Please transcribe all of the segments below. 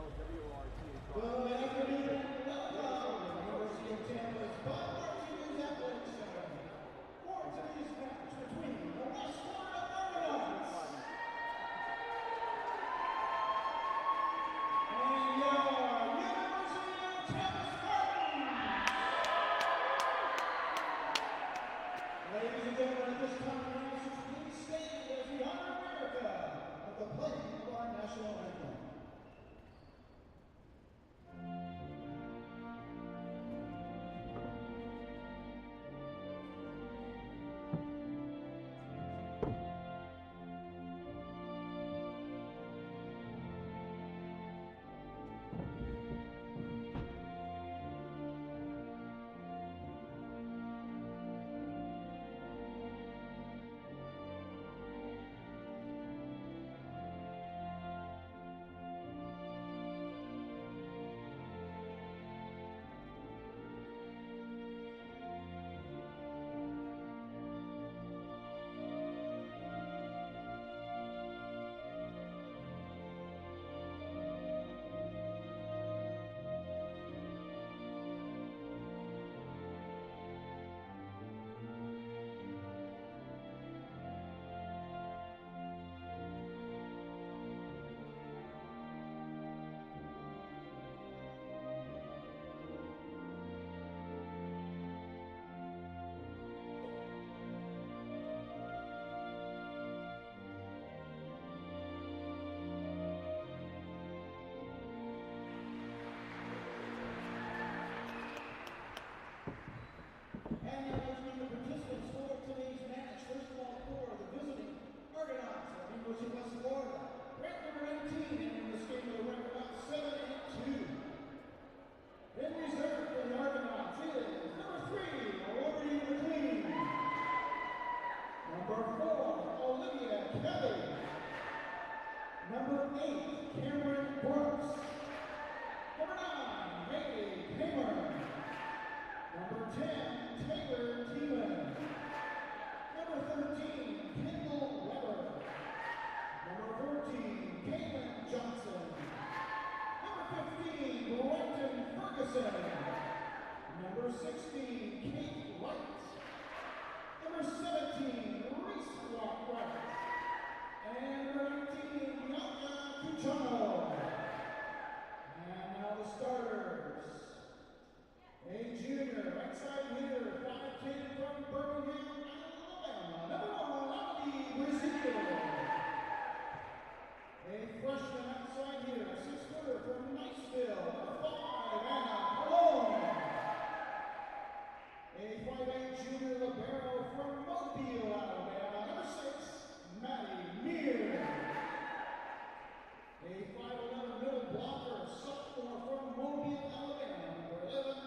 Good afternoon and welcome to the University of Tampa's Spartans Athletic Center for today's match between the West Florida Spartans and your University of Tampa Spartans. Ladies and gentlemen, at this time, please stand as we honor America with the playing of our national anthem. And now let's meet the participants for today's match. First of all, for the visiting Argonauts of the University of West Florida. Rank number 18, entering this game with a record of 7-2. In reserve for the Argonauts is number 3, Liberty McLean. Number 4, Olivia Kelly. Number 8, Cameron Brooks. Number 9, Haley Hamer. Number 10, Taylor Tiemann. Number 13, Kendall Weber. Number 14, Caitlin Johnson. Number 15, Brenton Ferguson. Number 16, Kate Wright. Number 17, Reese Wright. And number 19, Bianca Cucciano. And now the starters. A junior, right side hitter, 5'10" from Birmingham, Alabama. Number 1, Lottie Brazil. A freshman outside hitter, 6-footer from Niceville. Number 5, Anna Colon. A 5'8" junior libero from Mobile, Alabama. Number 6, Maddie Meir. A 5'11" middle blocker, sophomore from Mobile, Alabama. Number 11,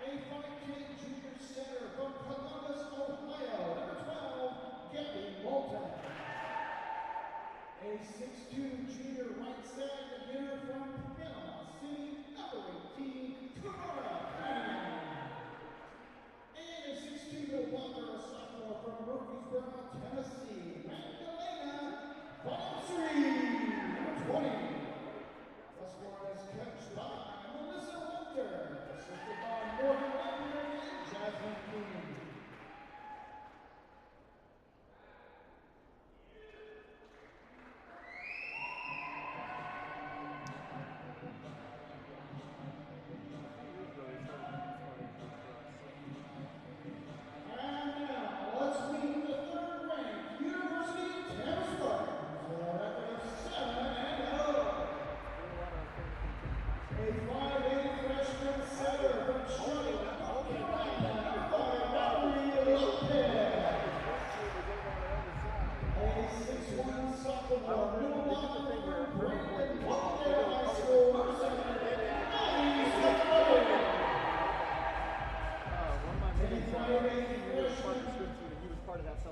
a 5'10" junior center from Columbus, Ohio. Number 12, Gabby Moulton. A 6'2" junior right side hitter from Panama City. Number 18, Tamara Kane. And a 6'2" middle blocker, a sophomore from Murfreesboro, Tennessee. Magdalena Bonstreet. Number 20. Thus far as catch by Melissa Winter. Assisted by Morgan Wagner and Jasmine King. And now, let's meet the third-ranked University of Tampa Spartans with a record of 7-0. A 5'8" freshman setter from Charlotte, North Carolina. Number 5, Valerie Lopez. A 6'1" sophomore middle blocker from Brandon Lawndale High School. Number 7, Maddie Sutherland. A 5'8" freshman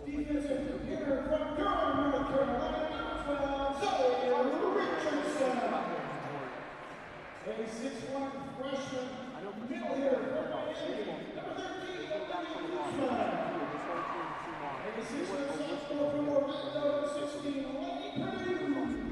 defensive hitter from Durham, North Carolina. Number 12, Zoe Richardson. A 6'1" freshman middle hitter from Miami. Number 13, Guzman. A 6'1" sophomore from Orlando. 16, Lenny Purdue.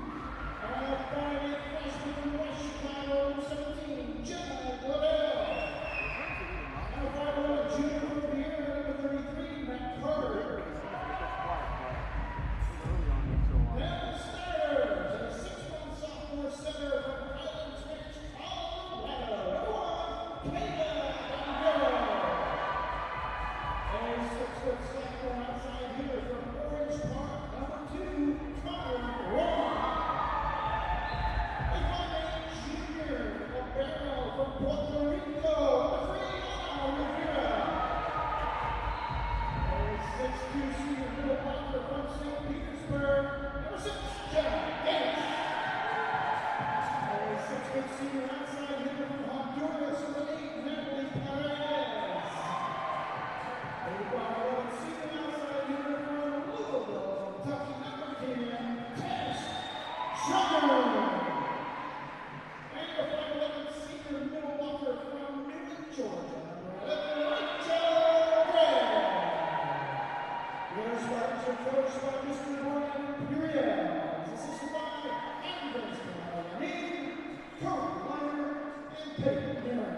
senior middle blocker from St. Petersburg, number 6, Jack Gates. A 6-foot senior outside hitter from Honduras, number 8, Natalie Perez. A 5'11" senior outside hitter from Louisville, Kentucky, number 10, Tess Sugar. And a 5'11" senior middle blocker from Newton, Georgia, number 11, Rachel Gray. Your Spartans are coached by Mr. Brian Imperial, assisted by Andres Calamine, Kurt Leonard, and Peyton Miller.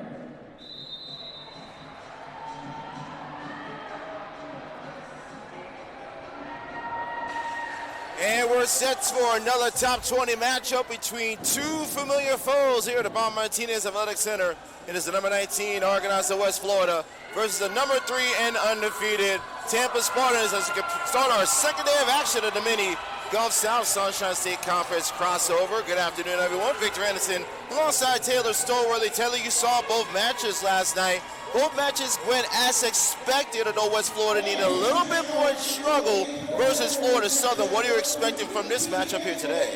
And we're set for another top 20 matchup between two familiar foes here at the Bob Martinez Athletic Center. It is the number 19 Argonauts of West Florida versus the number 3 and undefeated Tampa Spartans as we start our second day of action of the mini Gulf South Sunshine State Conference crossover. Good afternoon, everyone. Victor Anderson alongside Taylor Stolworthy. Taylor, you saw both matches last night. Both matches went as expected, although West Florida needed a little bit more struggle versus Florida Southern. What are you expecting from this matchup here today?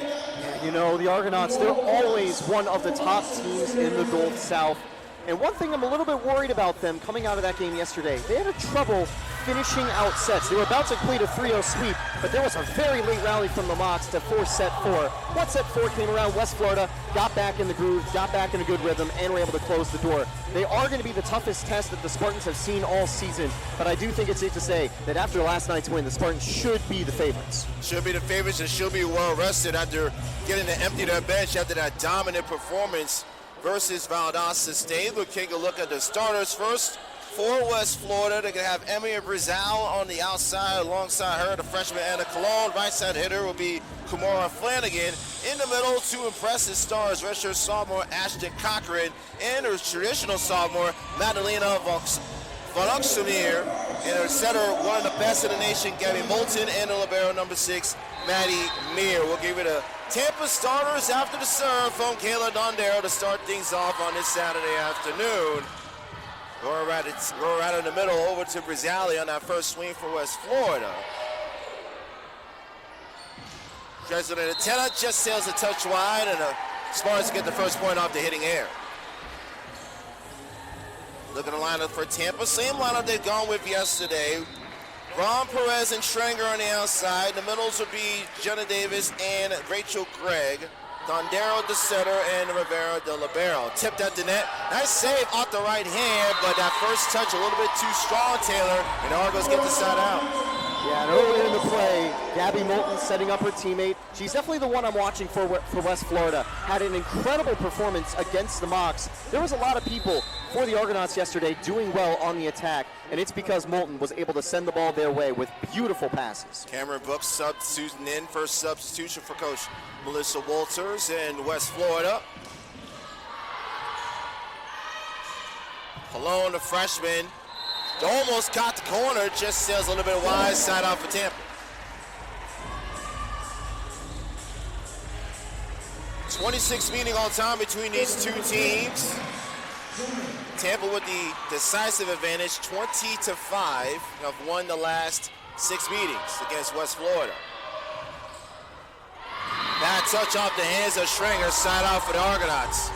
You know, the Argonauts, they're always one of the top teams in the Gulf South. And one thing I'm a little bit worried about them coming out of that game yesterday, they had trouble finishing out sets. They were about to complete a 3-0 sweep, but there was a very late rally from the Mocs to force set 4. Once set 4 came around, West Florida got back in the groove, got back in a good rhythm, and were able to close the door. They are going to be the toughest test that the Spartans have seen all season, but I do think it's safe to say that after last night's win, the Spartans should be the favorites. Should be the favorites and should be well rested after getting to empty their bench after that dominant performance versus Valdosta State. We'll take a look at the starters first. For West Florida, they're going to have Emmy Brizal on the outside. Alongside her, the freshman Anna Colon. Right side hitter will be Kumara Flanagan. In the middle, two impressive stars, redshirt sophomore Ashton Cochran and her traditional sophomore Madalena Voloxamir. And her setter, one of the best in the nation, Gabby Moulton, and the libero number 6, Maddie Meir. We'll give you the Tampa starters after the serve from Kayla Dondero to start things off on this Saturday afternoon. Going right in the middle over to Brizali on that first swing for West Florida. President Attella just sails a touch wide, and the Spartans get the first point off the hitting air. Look at the lineup for Tampa. Same lineup they've gone with yesterday. Ron Perez and Schrenger on the outside. The middles will be Jenna Davis and Rachel Gregg. Dondero the setter and Rivera the libero. Tipped at the net. Nice save off the right hand, but that first touch a little bit too strong, Taylor, and the Argos get the side out. Yeah, and earlier in the play, Gabby Moulton setting up her teammate. She's definitely the one I'm watching for West Florida. Had an incredible performance against the Mocs. There was a lot of people for the Argonauts yesterday doing well on the attack, and it's because Moulton was able to send the ball their way with beautiful passes. Cameron Brooks substituting in, first substitution for Coach Melissa Walters in West Florida. Colon, the freshman, almost got the corner, just sails a little bit wide, side out for Tampa. 26 meeting all time between these two teams. Tampa with the decisive advantage, 20-5, have won the last 6 meetings against West Florida. Bad touch off the hands of Schrenger, side out for the Argonauts.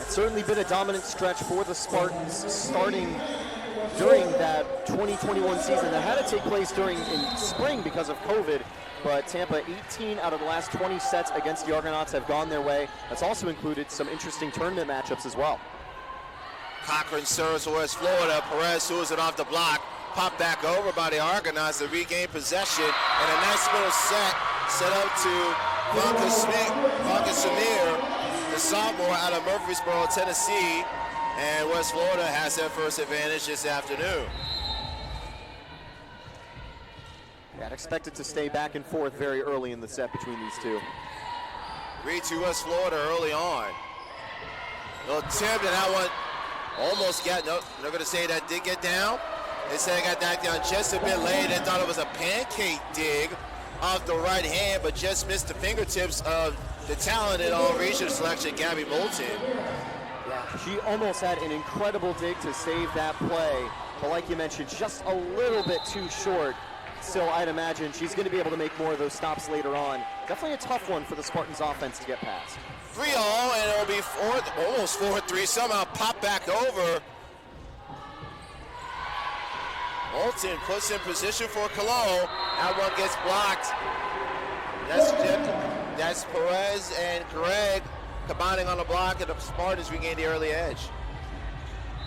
It's certainly been a dominant stretch for the Spartans starting during that 2021 season that had to take place in spring because of COVID. But Tampa, 18 out of the last 20 sets against the Argonauts have gone their way. That's also included some interesting tournament matchups as well. Cochran serves for West Florida. Perez, who is it off the block, popped back over by the Argonauts to regain possession. And a nice little set up to Vanka Samir, the sophomore out of Murfreesboro, Tennessee. And West Florida has their first advantage this afternoon. Yeah, I'd expect it to stay back and forth very early in the set between these two. 3-2 West Florida early on. Little attempt, and that one almost got, no, they're going to say that did get down. They said it got knocked down just a bit late. They thought it was a pancake dig off the right hand, but just missed the fingertips of the talented all-region selection, Gabby Moulton. Yeah, she almost had an incredible dig to save that play. But like you mentioned, just a little bit too short still, I'd imagine she's going to be able to make more of those stops later on. Definitely a tough one for the Spartans offense to get past. 3-0, and it'll be almost 4-3. Somehow pop back over. Moulton puts in position for Cologne. That one gets blocked. That's Perez and Greg combining on the block, and the Spartans regain the early edge.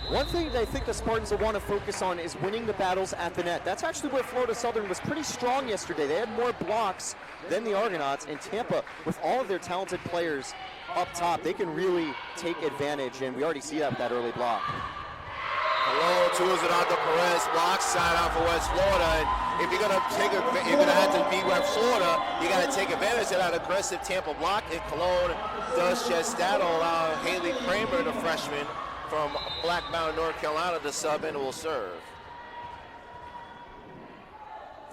One thing that I think the Spartans will want to focus on is winning the battles at the net. That's actually where Florida Southern was pretty strong yesterday. They had more blocks than the Argonauts, and Tampa, with all of their talented players up top, they can really take advantage, and we already see that with that early block. Cologne tools it out to Perez, block side out for West Florida, and if you're gonna have to be West Florida, you gotta take advantage of that aggressive Tampa block, and Cologne does just that. Will allow Haley Kramer, the freshman from Black Mountain, North Carolina, to sub in and will serve.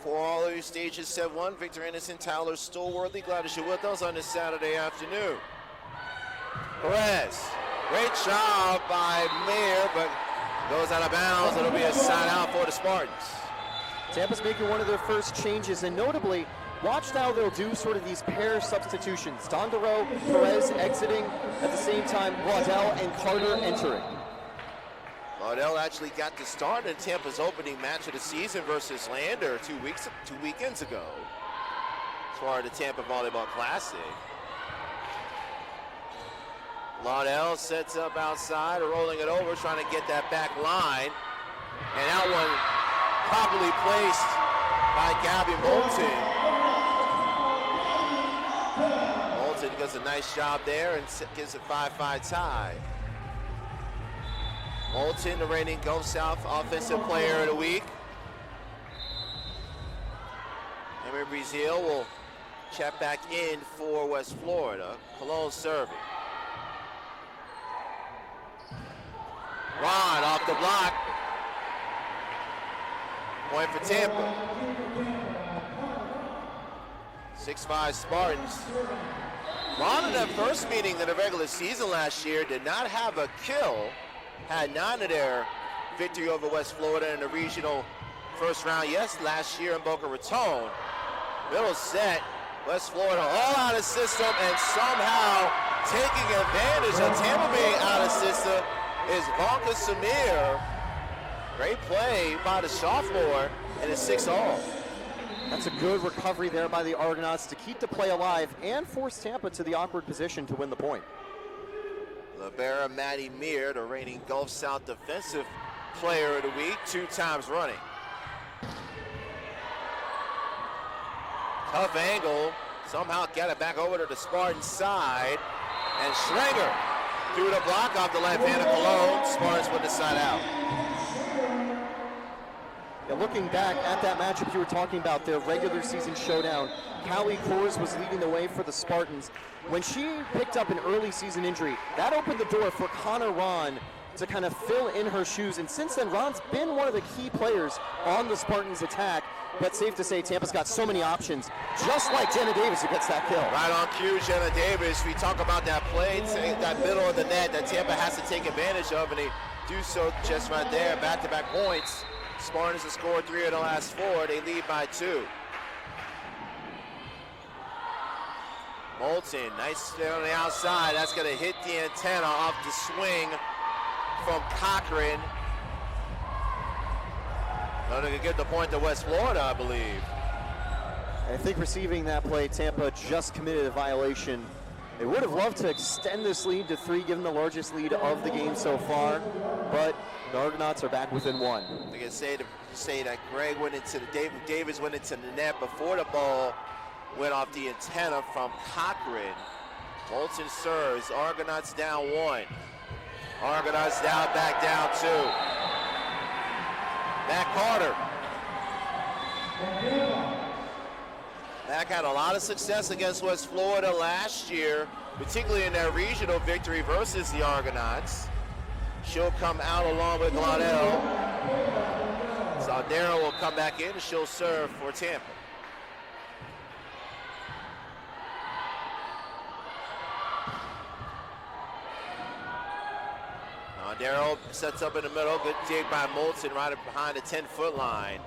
For all of you stages, set 1, Victor Anderson, Tyler Stolworthy, glad that you're with us on this Saturday afternoon. Perez, great job by Mayer, but goes out of bounds. It'll be a side out for the Spartans. Tampa's making one of their first changes, and notably, watch how they'll do sort of these pair substitutions. Dondero, Perez exiting, at the same time, Waddell and Carter entering. Waddell actually got the start in Tampa's opening match of the season versus Lander two weekends ago, as far as the Tampa Volleyball Classic. Waddell sets up outside, rolling it over, trying to get that back line. And that one properly placed by Gabby Moulton. Moulton does a nice job there and gives a 5-5 tie. Moulton, the reigning Gulf South Offensive Player of the Week. Emery Brazil will check back in for West Florida. Cologne serving. Ron off the block. Point for Tampa. 6-5 Spartans. Ron in that first meeting in the regular season last year did not have a kill. Had 9 of their victory over West Florida in the regional first round. Yes, last year in Boca Raton. Middle set. West Florida all out of system, and somehow taking advantage of Tampa being out of system is Vonka Samir. Great play by the sophomore, and it's 6-all. That's a good recovery there by the Argonauts to keep the play alive and force Tampa to the awkward position to win the point. Libera Maddie Meir, the reigning Gulf South Defensive Player of the Week, 2 times running. Tough angle, somehow got it back over to the Spartan side, and Schrager through the block off the left hand of Cologne. Spartans with the side out. Yeah, looking back at that matchup you were talking about, their regular season showdown, Callie Kors was leading the way for the Spartans. When she picked up an early season injury, that opened the door for Connor Ron to kind of fill in her shoes. And since then, Ron's been one of the key players on the Spartans' attack. But safe to say, Tampa's got so many options, just like Jenna Davis who gets that kill. Right on cue, Jenna Davis. We talk about that play, that middle of the net that Tampa has to take advantage of, and they do so just right there. Back-to-back points. Spartans have scored 3 of the last 4. They lead by 2. Moulton, nice play on the outside. That's going to hit the antenna off the swing from Cochran. They're going to give the point to West Florida, I believe. I think receiving that play, Tampa just committed a violation. They would have loved to extend this lead to 3, given the largest lead of the game so far, but the Argonauts are back within 1. I can say that Greg went into Davis went into the net before the ball went off the antenna from Cochran. Moulton serves. Argonauts down 1. Argonauts back down 2. Matt Carter. Mac had a lot of success against West Florida last year, particularly in their regional victory versus the Argonauts. She'll come out along with Glaudel. Zaldera will come back in and she'll serve for Tampa. Darrell sets up in the middle. Good dig by Moulton right behind the 10-foot line.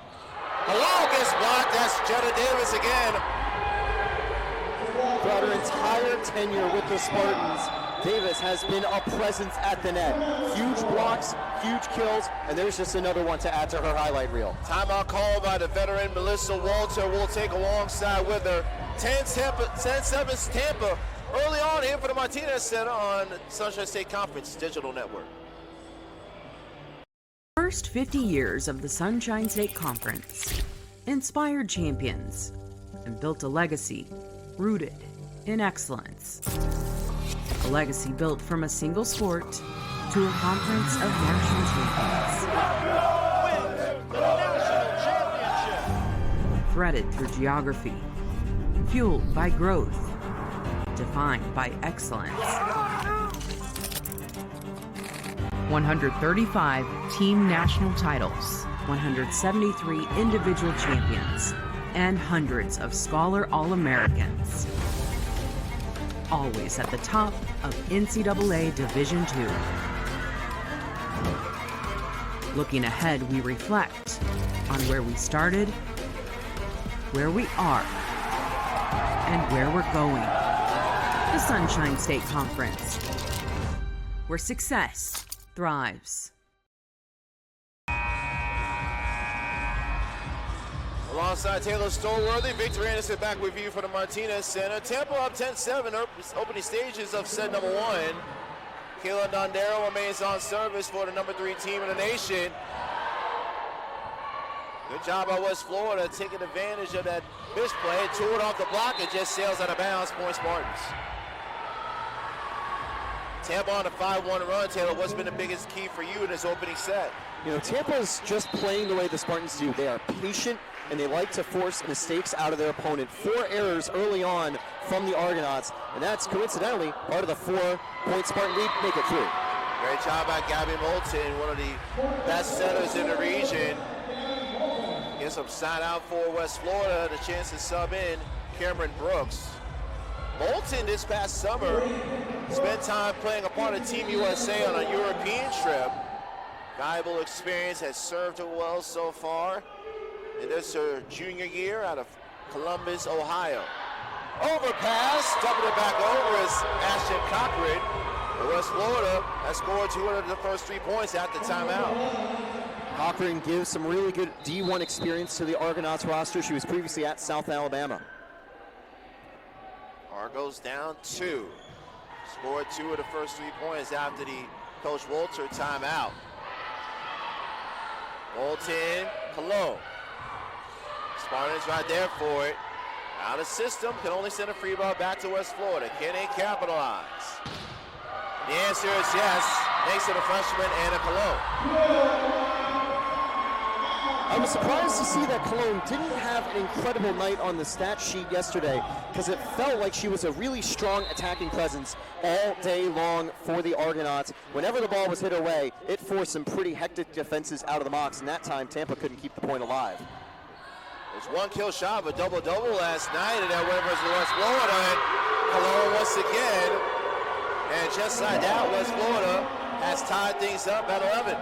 Hello gets blocked. That's Jenna Davis again. Throughout her entire tenure with the Spartans, Davis has been a presence at the net. Huge blocks, huge kills, and there's just another one to add to her highlight reel. Timeout called by the veteran Melissa Walter. Will take alongside with her. 10-7 Tampa. Early on here for the Martinez Center on Sunshine State Conference Digital Network. First 50 years of the Sunshine State Conference inspired champions and built a legacy rooted in excellence. A legacy built from a single sport to a conference of national champions. Threaded through geography, fueled by growth, defined by excellence. 135 team national titles, 173 individual champions, and hundreds of Scholar All-Americans. Always at the top of NCAA Division II. Looking ahead, we reflect on where we started, where we are, and where we're going. The Sunshine State Conference, where success thrives. Alongside Taylor Stolworthy, Victor Anderson back with you for the Martinez Center. Tampa up 10-7, opening stages of set number 1. Kayla Dondero remains on service for the number 3 team in the nation. Good job by West Florida taking advantage of that misplay. Two it off the block, it just sails out of bounds, point Spartans. Tampa on a 5-1 run. Taylor, what's been the biggest key for you in this opening set? You know, Tampa's just playing the way the Spartans do. They are patient, and they like to force mistakes out of their opponent. 4 errors early on from the Argonauts, and that's coincidentally part of the 4-point Spartan lead make it through. Great job by Gabby Moulton, one of the best setters in the region. Gets some side out for West Florida, the chance to sub in Cameron Brooks. Moulton this past summer spent time playing a part of Team USA on a European trip. Valuable experience, has served her well so far. And this is her junior year out of Columbus, Ohio. Overpass, dumping it back over is Ashton Cochran. And West Florida has scored 2 of the first 3 points at the timeout. Cochran gives some really good D1 experience to the Argonauts roster. She was previously at South Alabama. Argos down 2. Scored 2 of the first 3 points after the Coach Walter timeout. Moulton, Cologne. Spartans right there for it. Out of system, can only send a free ball back to West Florida. Can they capitalize? The answer is yes, thanks to the freshman Anna Cologne. I was surprised to see that Cologne didn't have an incredible night on the stat sheet yesterday, because it felt like she was a really strong attacking presence all day long for the Argonauts. Whenever the ball was hit away, it forced some pretty hectic defenses out of the box, and that time Tampa couldn't keep the point alive. There's 1 kill shot of a double-double last night, and that went versus West Florida, and Cologne once again. And just like that, West Florida has tied things up at 11.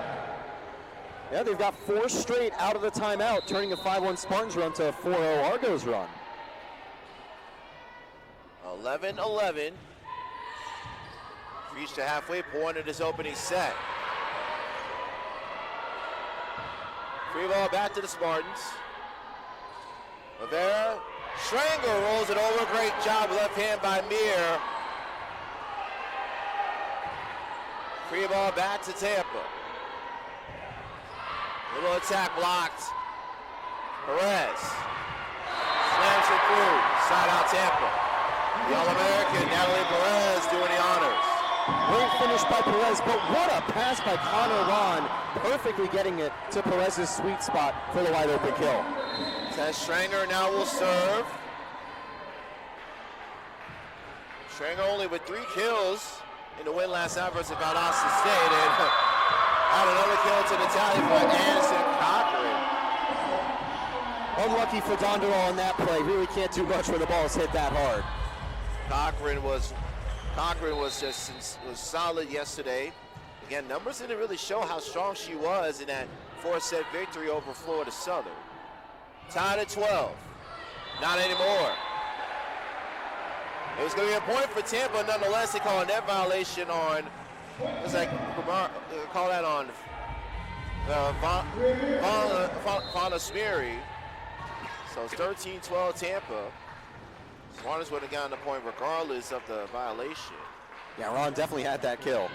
Yeah, they've got 4 straight out of the timeout, turning a 5-1 Spartans run to a 4-0 Argos run. 11-11. Reached the halfway point of this opening set. Free ball back to the Spartans. Rivera, Schranger rolls it over. Great job, left hand by Mir. Free ball back to Tampa. Little attack blocked. Perez slams it through. Side out Tampa. The All-American Natalie Perez doing the honors. Great finish by Perez, but what a pass by Connor Ron, perfectly getting it to Perez's sweet spot for the wide open kill. Tess Schranger now will serve. Schranger only with 3 kills in the win last night versus Valdosta State, and out another kill to the tally for Anderson Cochran. Unlucky for Dondero on that play. Really can't do much when the ball's hit that hard. Cochran was solid yesterday. Again, numbers didn't really show how strong she was in that 4-set victory over Florida Southern. Tied at 12. Not anymore. It was going to be a point for Tampa. Nonetheless, they call a net violation on, looks like, call that on Vonasmiri. So it's 13-12 Tampa. Spartans would have gotten the point regardless of the violation. Yeah, Ron definitely had that kill.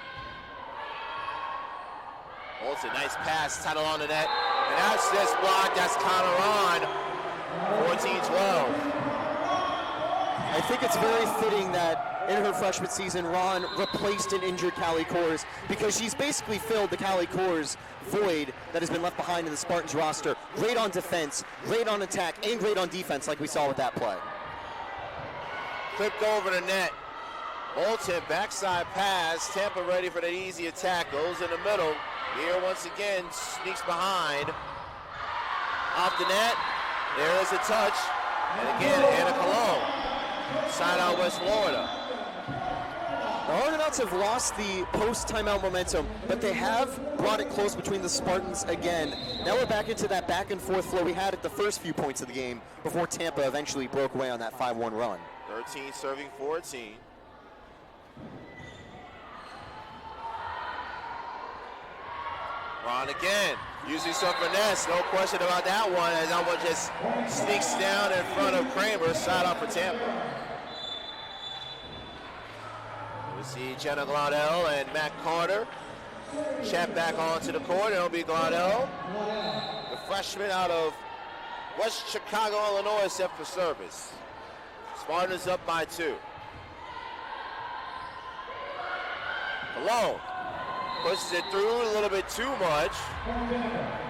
Olsen, nice pass, tied along the net. And that's just blocked. That's Connor on. 14-12. I think it's very fitting that in her freshman season, Ron replaced an injured Callie Kors because she's basically filled the Callie Kors void that has been left behind in the Spartans roster. Great on defense, great on attack, and great on defense like we saw with that play. Clipped over the net. Bolton, backside pass. Tampa ready for that easy attack. Goes in the middle. Here once again, sneaks behind. Off the net. There is a touch. And again, Anna Cologne. Side out West Florida. The Argonauts have lost the post-timeout momentum, but they have brought it close between the Spartans again. Now we're back into that back and forth flow we had at the first few points of the game before Tampa eventually broke away on that 5-1 run. 13 serving 14. Ron again, using some finesse, no question about that one, as that one just sneaks down in front of Kramer, side out for Tampa. We see Jenna Glaudel and Matt Carter chat back onto the court. It'll be Glaudel, the freshman out of West Chicago, Illinois, set for service. Spartans up by 2. Cologne pushes it through a little bit too much.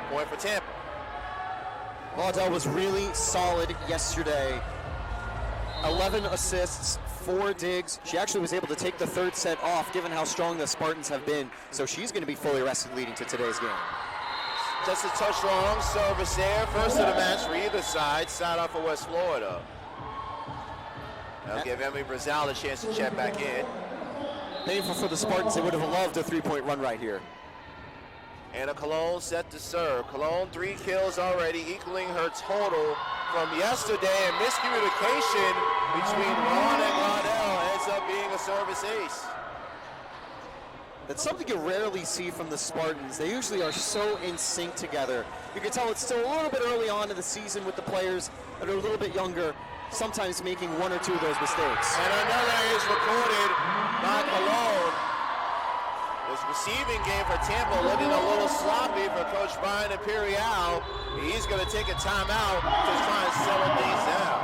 Point for Tampa. Glaudel was really solid yesterday. 11 assists, 4 digs. She actually was able to take the third set off given how strong the Spartans have been. So she's going to be fully rested leading to today's game. Just a touch long service there. First of the match for either side. Side out for West Florida. That'll give Emily Brazal a chance to check back in. Painful for the Spartans. They would have loved a 3-point run right here. Anna Cologne set to serve. Cologne 3 kills already, equaling her total from yesterday. And miscommunication between Ron and Glaudel ends up being a service ace. That's something you rarely see from the Spartans. They usually are so in sync together. You can tell it's still a little bit early on in the season with the players that are a little bit younger, sometimes making 1 or 2 of those mistakes. And another is recorded by Cologne. This receiving game for Tampa looking a little sloppy for Coach Brian Imperial. He's going to take a timeout to try and settle things down.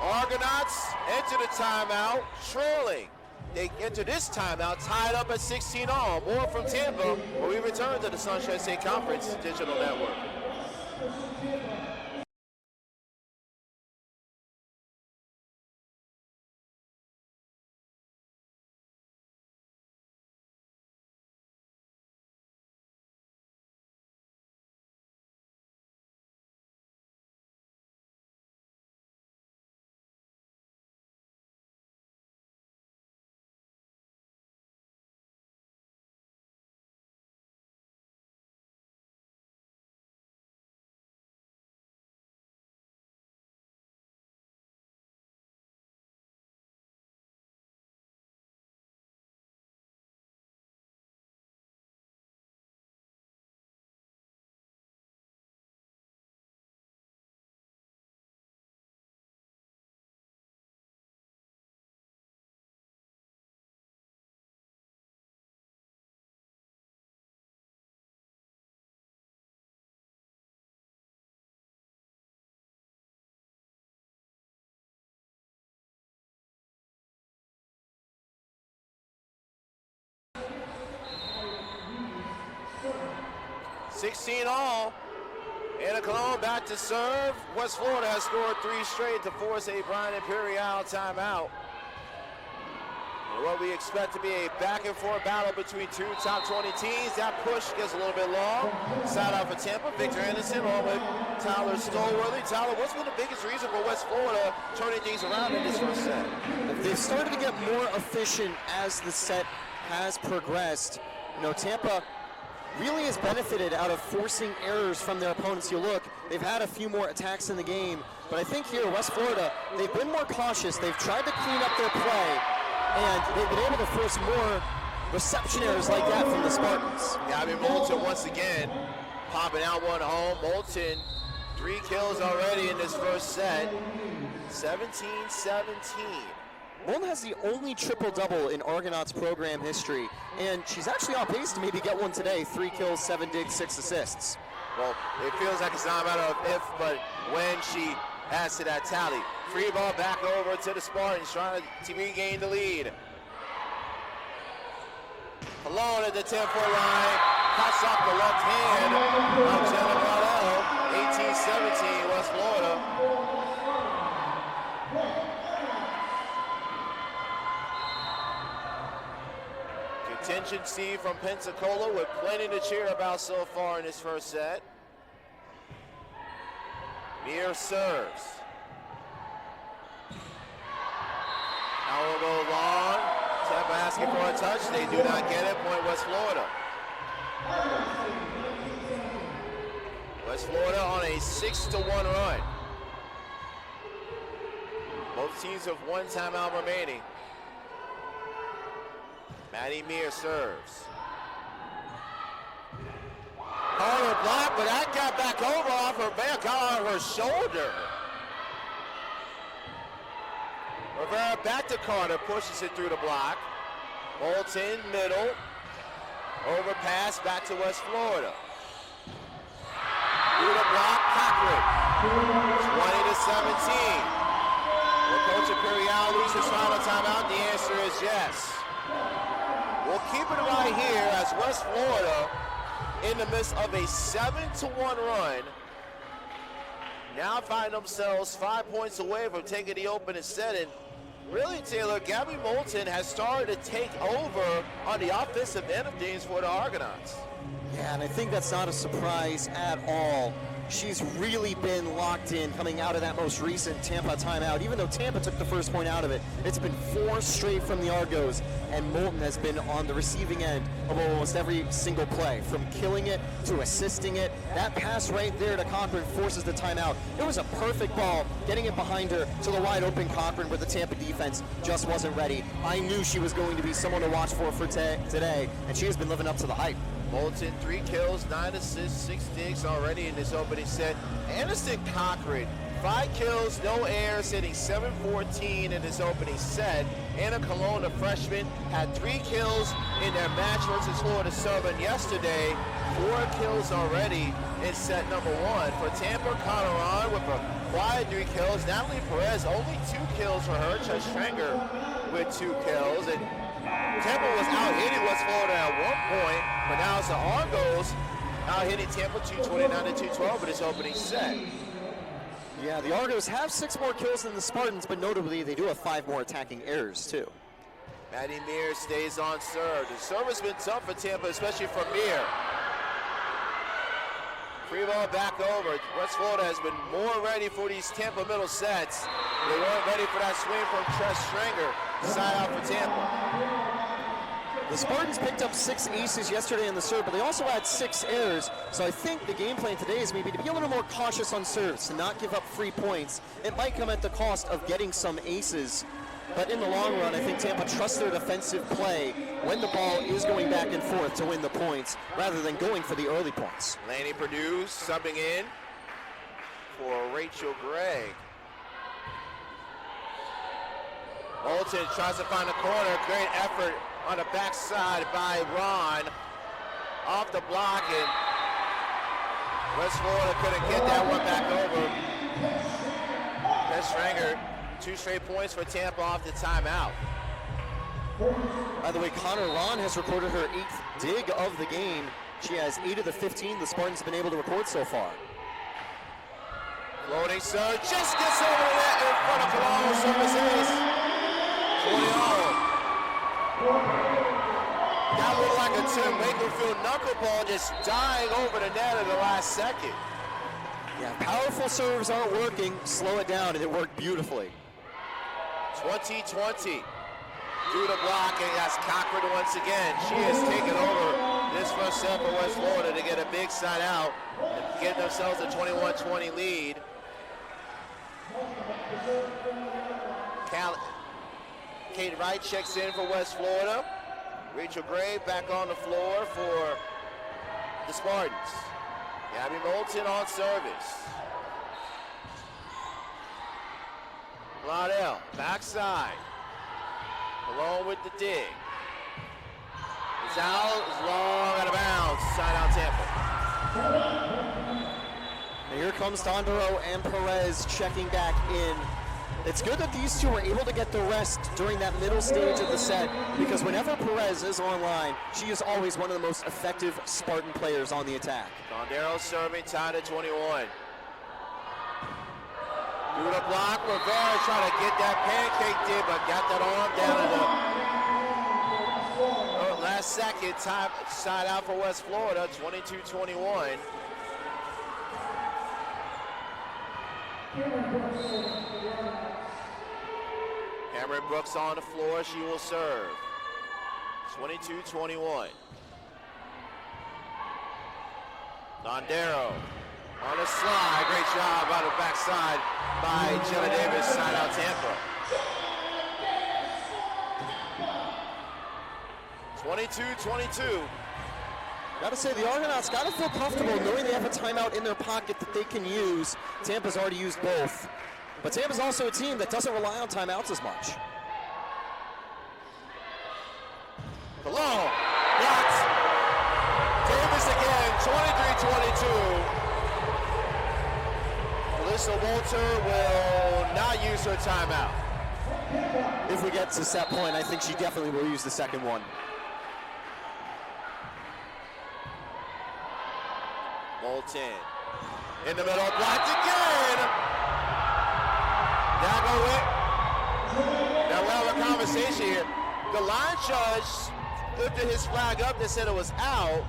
Argonauts enter the timeout trailing. They enter this timeout tied up at 16-all. More from Tampa when we return to the Sunshine State Conference Digital Network. $16-all. Anna Cologne back to serve. West Florida has scored 3 straight to force a Brian Imperial timeout. And what we expect to be a back-and-forth battle between 2 top 20 teams. That push gets a little bit long. Side out for Tampa. Victor Anderson along with Tyler Stolworthy. Tyler, what's been the biggest reason for West Florida turning things around in this first set? They've started to get more efficient as the set has progressed. You know, Tampa really has benefited out of forcing errors from their opponents. You look, they've had a few more attacks in the game, but I think here, West Florida, they've been more cautious. They've tried to clean up their play, and they've been able to force more reception errors like that from the Spartans. Gabby Moulton once again popping out one home. Moulton, 3 kills already in this first set. 17-17. Moulton has the only triple-double in Argonauts program history, and she's actually on pace to maybe get one today. 3 kills, 7 digs, 6 assists. Well, it feels like it's not a matter of if, but when she adds to that tally. Free ball back over to the Spartans, trying to regain the lead. Alone at the 10-foot line, cuts off the left hand of Jenna Waddell. 18-17, West Florida. Contingency from Pensacola with plenty to cheer about so far in this first set. Mir serves. Now we'll go long. Tampa asking for a touch. They do not get it. Point West Florida. West Florida on a 6-1 run. Both teams have 1 timeout remaining. Maddie Mir serves. Carter blocked, but that got back over off her back, got on her shoulder. Rivera back to Carter, pushes it through the block. Moulton, middle. Overpass back to West Florida. Through the block, Cochran. 20-17. Will Coach Imperial lose his final timeout? The answer is yes. We'll keep it right here as West Florida, in the midst of a 7-1 run, now find themselves 5 points away from taking the opening set. And really, Taylor, Gabby Moulton has started to take over on the offensive end of things for the Argonauts. Yeah, and I think that's not a surprise at all. She's really been locked in coming out of that most recent Tampa timeout. Even though Tampa took the first point out of it, it's been 4 straight from the Argos, and Moulton has been on the receiving end of almost every single play, from killing it to assisting it. That pass right there to Cochran forces the timeout. It was a perfect ball, getting it behind her to the wide open Cochran, where the Tampa defense just wasn't ready. I knew she was going to be someone to watch for today, and she has been living up to the hype. Moulton, 3 kills, 9 assists, 6 digs already in this opening set. Anderson Cochran, 5 kills, no errors, hitting .714 in this opening set. Anna Colon, a freshman, had 3 kills in their match versus Florida Southern yesterday. 4 kills already in set number 1. For Tampa, Conneron with a quiet 3 kills. Natalie Perez, only 2 kills for her. Chad Stranger with 2 kills. And Tampa was out hitting West Florida at one point, but now it's the Argos out hitting Tampa 229-212 in this opening set. Yeah, the Argos have 6 more kills than the Spartans, but notably they do have 5 more attacking errors too. Maddie Mir stays on serve. The serve has been tough for Tampa, especially from Mir. Free ball back over. West Florida has been more ready for these Tampa middle sets. They weren't ready for that swing from Tress Stringer. Side out for Tampa. The Spartans picked up 6 aces yesterday in the serve, but they also had 6 errors. So I think the game plan today is maybe to be a little more cautious on serves, to not give up free points. It might come at the cost of getting some aces. But in the long run, I think Tampa trusts their defensive play when the ball is going back and forth to win the points, rather than going for the early points. Laney Perdue subbing in for Rachel Gregg. Moulton tries to find a corner. Great effort on the backside by Ron. Off the block, and West Florida couldn't get that one back over. Best Stranger, 2 straight points for Tampa off the timeout. By the way, Connor Ron has recorded her 8th dig of the game. She has 8 of the 15 the Spartans have been able to record so far. Floating serve, just gets over the net in front of Colorado service ace. 20 all. That looked like a Tim Wakefield knuckleball just dying over the net in the last second. Yeah, powerful serves aren't working. Slow it down, and it worked beautifully. 20-20. Through the block, and that's Cochran once again. She has taken over this first set for West Florida to get a big side out and get themselves a 21-20 lead. Kate Wright checks in for West Florida. Rachel Gray back on the floor for the Spartans. Gabby Moulton on service. Laudel, backside. Along with the dig. It's out, it's long, out of bounds. Side out Tampa. And here comes Dondero and Perez checking back in. It's good that these two were able to get the rest during that middle stage of the set, because whenever Perez is online, she is always one of the most effective Spartan players on the attack. Dondero serving, tied at 21. Through the block, Rivera trying to get that pancake dip, but got that arm down in the last second. Time side out for West Florida, 22-21. Cameron Brooks on the floor, she will serve. 22-21. Dondero on a slide, great job out of the backside by Jenna Davis, side out Tampa. 22-22. Gotta say, the Argonauts gotta feel comfortable knowing they have a timeout in their pocket that they can use. Tampa's already used both. But Tampa's also a team that doesn't rely on timeouts as much. Below, blocked. Davis again, 23-22. Melissa Walter will not use her timeout. If we get to set point, I think she definitely will use the second one. Moulton in the middle, blocked again. Now we'll have a conversation here. The line judge lifted his flag up and said it was out,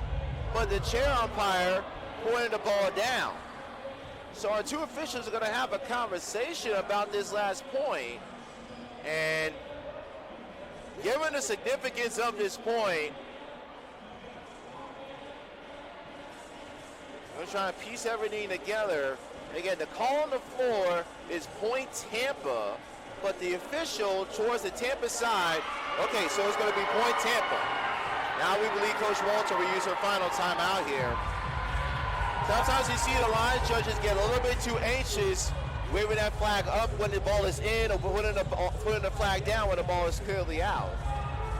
but the chair umpire pointed the ball down. So our two officials are going to have a conversation about this last point, and given the significance of this point, we're trying to piece everything together. Again, the call on the floor is point Tampa, but the official towards the Tampa side, okay, so it's going to be point Tampa. Now we believe Coach Walter will use her final timeout here. Sometimes you see the line judges get a little bit too anxious, waving that flag up when the ball is in, or putting the flag down when the ball is clearly out.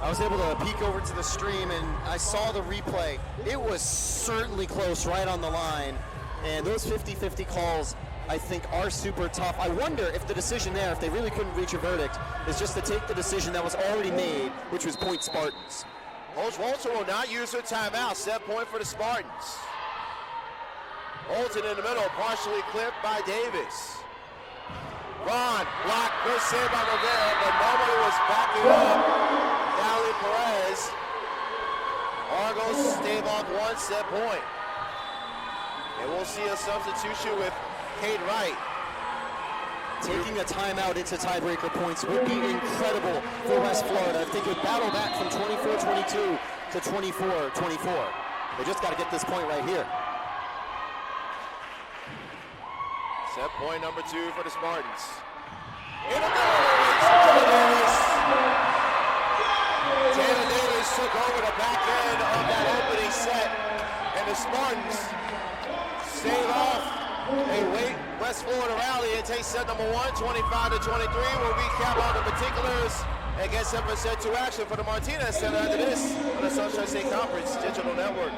I was able to peek over to the stream and I saw the replay. It was certainly close, right on the line. And those 50-50 calls, I think, are super tough. I wonder if the decision there, if they really couldn't reach a verdict, is just to take the decision that was already made, which was point Spartans. Coach Walter will not use her timeout. Set point for the Spartans. Moulton in the middle, partially clipped by Davis. Ron blocked, first save by Rivera, but nobody was backing up Natalie Perez. Argos stave off one set point. And we'll see a substitution with Kate Wright. Taking a timeout into tiebreaker points would be incredible for West Florida if they could battle back from 24-22 to 24-24. They just got to get this point right here. Set point number 2 for the Spartans. In the middle, Taylor Davis took over the back end of that opening set, and the Spartans stave off a West Florida rally and take set number 1, 25-23. We'll recap all the particulars and get set for set 2 action for the Martinez Center after this on the Sunshine State Conference Digital Network.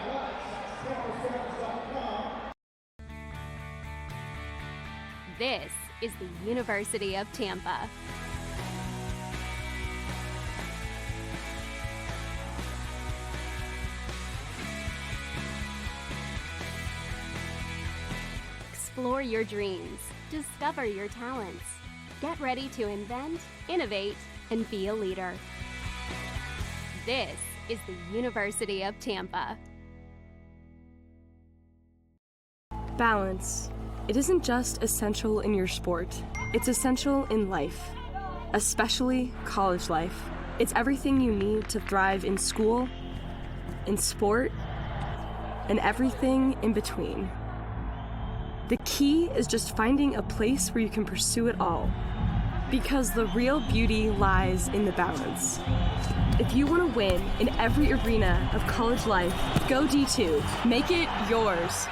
This is the University of Tampa. Explore your dreams, discover your talents. Get ready to invent, innovate, and be a leader. This is the University of Tampa. Balance. It isn't just essential in your sport, it's essential in life, especially college life. It's everything you need to thrive in school, in sport, and everything in between. The key is just finding a place where you can pursue it all, because the real beauty lies in the balance. If you want to win in every arena of college life, go D2. Make it yours.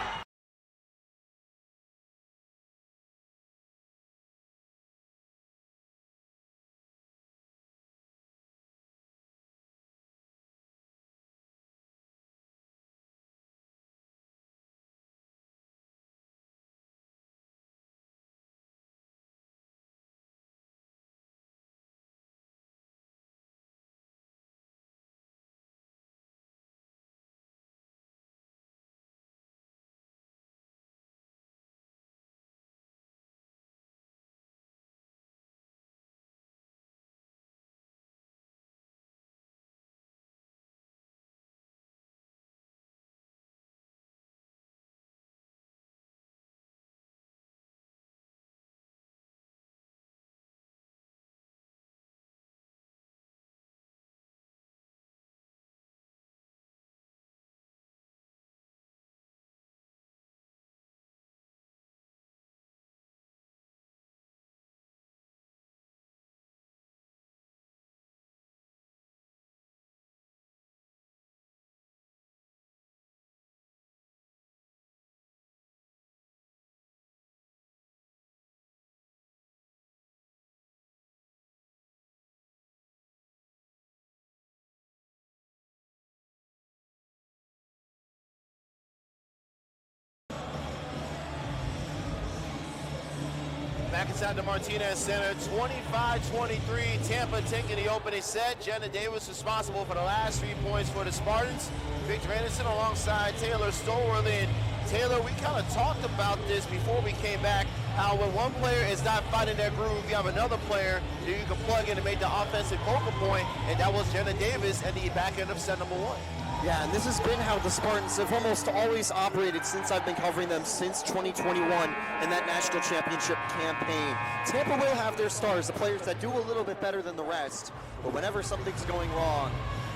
Back inside the Martinez Center, 25-23, Tampa taking the opening set. Jenna Davis responsible for the last 3 points for the Spartans. Victor Anderson alongside Taylor Stowell. And Taylor, we kind of talked about this before we came back, how when one player is not finding their groove, you have another player that you can plug in and make the offensive focal point, and that was Jenna Davis at the back end of set number 1. Yeah, and this has been how the Spartans have almost always operated since I've been covering them since 2021 in that national championship campaign. Tampa will have their stars, the players that do a little bit better than the rest, but whenever something's going wrong,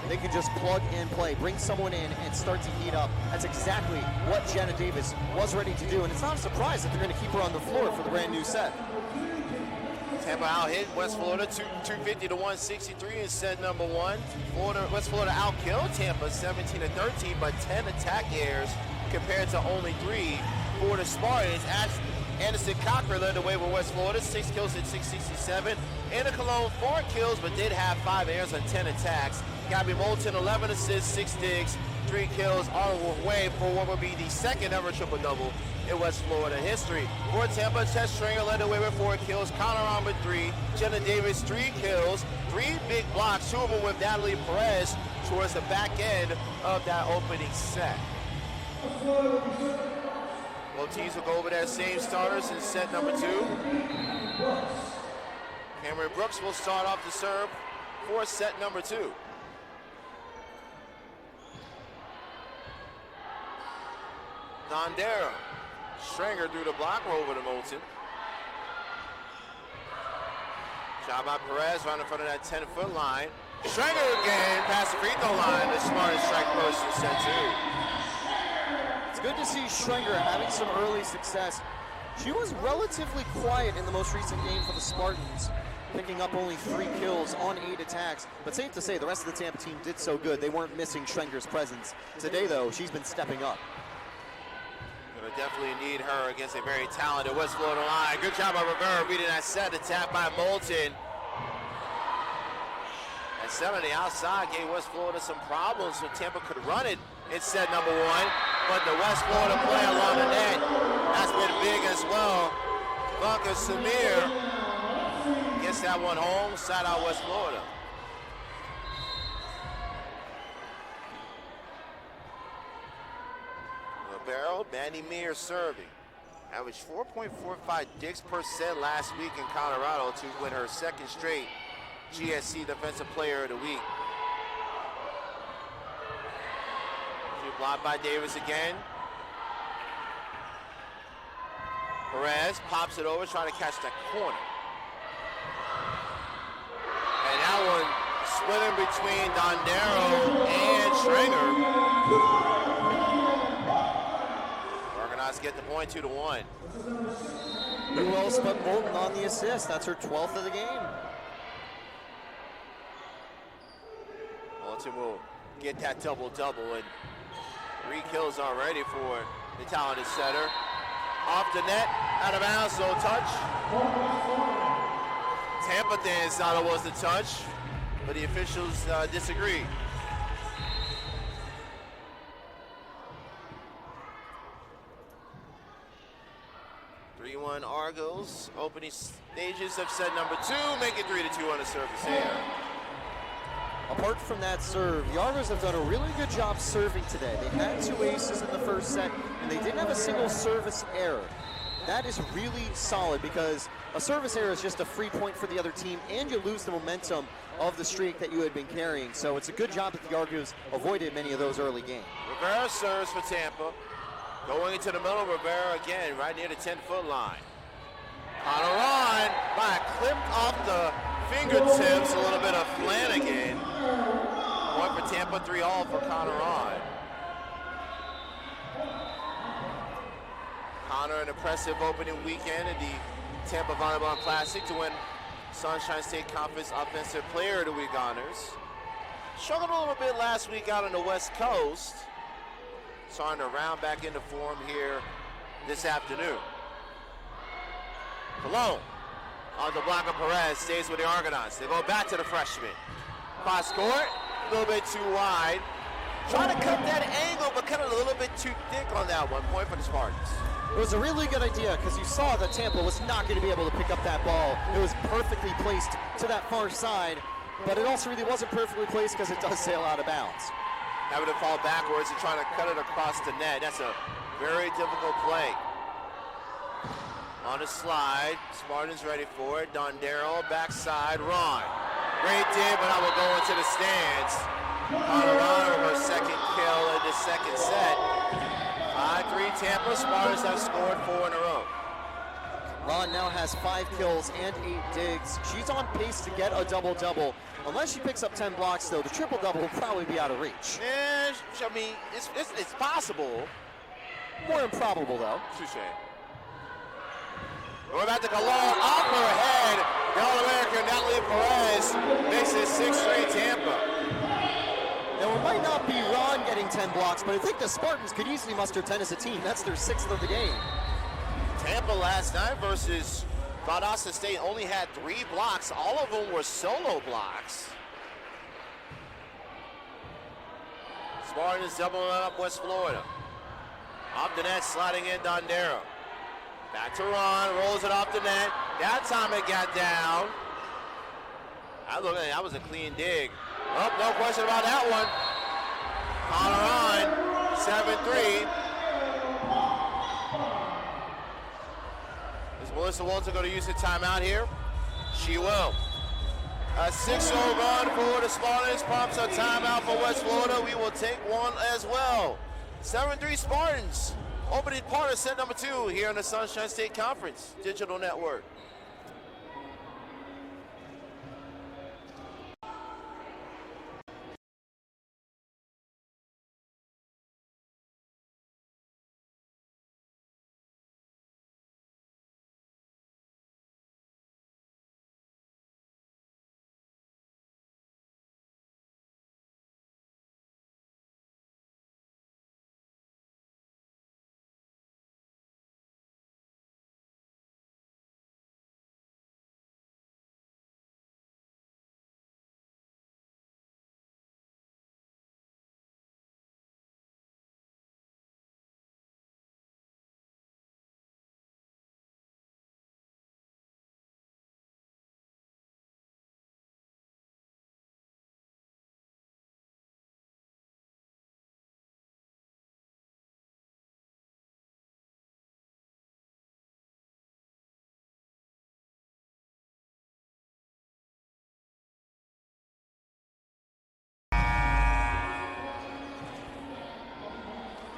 they can just plug and play, bring someone in and start to heat up. That's exactly what Jenna Davis was ready to do, and it's not a surprise that they're going to keep her on the floor for the brand new set. Tampa out-hit West Florida 250 to 163 in set number 1. West Florida out-killed Tampa 17-13, but 10 attack errors compared to only 3 for the Spartans. Anderson Cochran led the way with West Florida, 6 kills at 667. Anna Cologne 4 kills, but did have 5 errors on 10 attacks. Gabby Moulton 11 assists, 6 digs, 3 kills, on the way for what would be the second ever triple-double in West Florida history. For Tampa, Tess Stringer led the way with 4 kills, Connor on with 3, Jenna Davis 3 kills, 3 big blocks, 2 of them with Natalie Perez towards the back end of that opening set. Both teams will go over their same starters in set number 2. Cameron Brooks will start off the serve for set number 2. Dondero. Stringer through the block roll over to Moulton. Shot by Perez right in front of that 10-foot line. Stringer again past the free throw line. The smartest strike post in set 2. It's good to see Stringer having some early success. She was relatively quiet in the most recent game for the Spartans, picking up only 3 kills on 8 attacks. But safe to say, the rest of the Tampa team did so good, they weren't missing Stringer's presence. Today, though, she's been stepping up. Gonna definitely need her against a very talented West Florida line. Good job by Rivera beating that set. Attack by Moulton. That set on the outside gave West Florida some problems, so Tampa could run it in set number 1. But the West Florida play along the net has been big as well. Bunker Samir gets that one home, side out West Florida. Barrel, Mandy Meir serving. Averaged 4.45 digs per set last week in Colorado to win her second straight GSC Defensive Player of the Week. She blocked by Davis again. Perez pops it over, trying to catch that corner. And that one splitting between Dondero and Stringer. Argonauts get the point 2-1. Who else but Moulton on the assist? That's her 12th of the game. Moulton will get that double-double, and 3 kills already for the talented setter. Off the net, out of bounds, no touch. Tampa Dan thought it was the touch, but the officials disagree. Argos, opening stages of set number 2, make it 3-2 on the service here. Apart from that serve, the Argos have done a really good job serving today. They had 2 aces in the first set, and they didn't have a single service error. That is really solid because a service error is just a free point for the other team, and you lose the momentum of the streak that you had been carrying. So it's a good job that the Argos avoided many of those early games. Rivera serves for Tampa. Going into the middle, Rivera again, right near the 10-foot line. Conneron, clipped off the fingertips, a little bit of Flanagan. Point for Tampa, 3-all for Conneron. Connor, an impressive opening weekend in the Tampa Volleyball Classic to win Sunshine State Conference Offensive Player of the Week honors. Struggled a little bit last week out on the West Coast. Starting to round back into form here this afternoon. Cologne on the block of Perez, stays with the Argonauts. They go back to the freshman. Cross court, a little bit too wide. Trying to cut that angle, but cut it a little bit too thick on that one. Point for the Spartans. It was a really good idea because you saw that Tampa was not going to be able to pick up that ball. It was perfectly placed to that far side, but it also really wasn't perfectly placed because it does sail out of bounds. Having to fall backwards and trying to cut it across the net. That's a very difficult play. On the slide, Spartans ready for it. Dondero, backside, Ron. Great dig, but I will go into the stands. Colorado with her second kill in the second set. 5-3 Tampa. Spartans have scored 4 in a row. Ron now has 5 kills and 8 digs. She's on pace to get a double-double. Unless she picks up 10 blocks, though, the triple-double will probably be out of reach. Yeah, I mean, it's possible. More improbable, though. Touché. Going back to Cologne, off her head. The All-American Natalie Perez makes it 6-3 Tampa. Now, it might not be Ron getting 10 blocks, but I think the Spartans could easily muster 10 as a team. That's their 6th of the game. Tampa last night versus Valdosta State only had 3 blocks. All of them were solo blocks. Spartans doubling up West Florida. Off the net, sliding in Dondero. Back to Ron, rolls it off the net. That time it got down. That was a clean dig. Oh, no question about that one. Conneron, 7-3. Is Melissa Walter going to use the timeout here? She will. A 6-0 run for the Spartans prompts a timeout for West Florida. We will take one as well. 7-3 Spartans. Opening part of set number 2 here on the Sunshine State Conference Digital Network.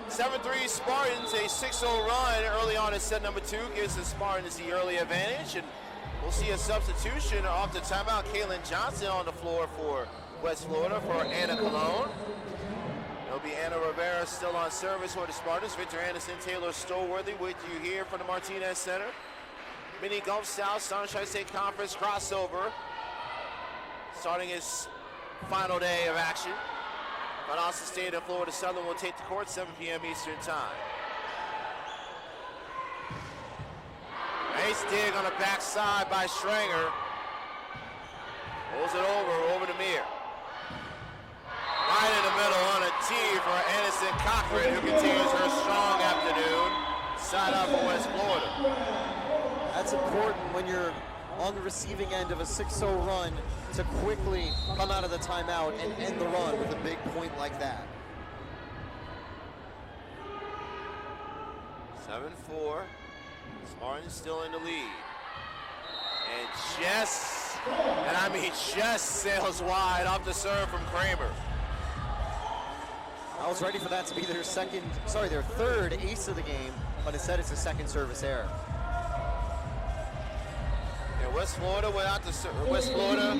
Seven-3 Spartans, a 6-0 run early on in set number 2 gives the Spartans the early advantage, and we'll see a substitution off the timeout. Kaylin Johnson on the floor for West Florida for Anna Cologne. It'll be Anna Rivera still on service for the Spartans. Victor Anderson, Taylor Stowworthy with you here from the Martinez Center. Mini Gulf South Sunshine State Conference crossover. Starting its final day of action. Valdosta State and Florida Southern will take the court 7 p.m. Eastern Time. Nice dig on the backside by Schranger. Pulls it over to Mir. Right in the middle on a tee for Anderson Cochran, who continues her strong afternoon. Side up for West Florida. That's important when you're on the receiving end of a 6-0 run to quickly come out of the timeout and end the run with a big point like that. 7-4. Spartans still in the lead. And I mean just sails wide off the serve from Kramer. I was ready for that to be their third ace of the game, but instead it's a second service error. And West Florida went out to West Florida.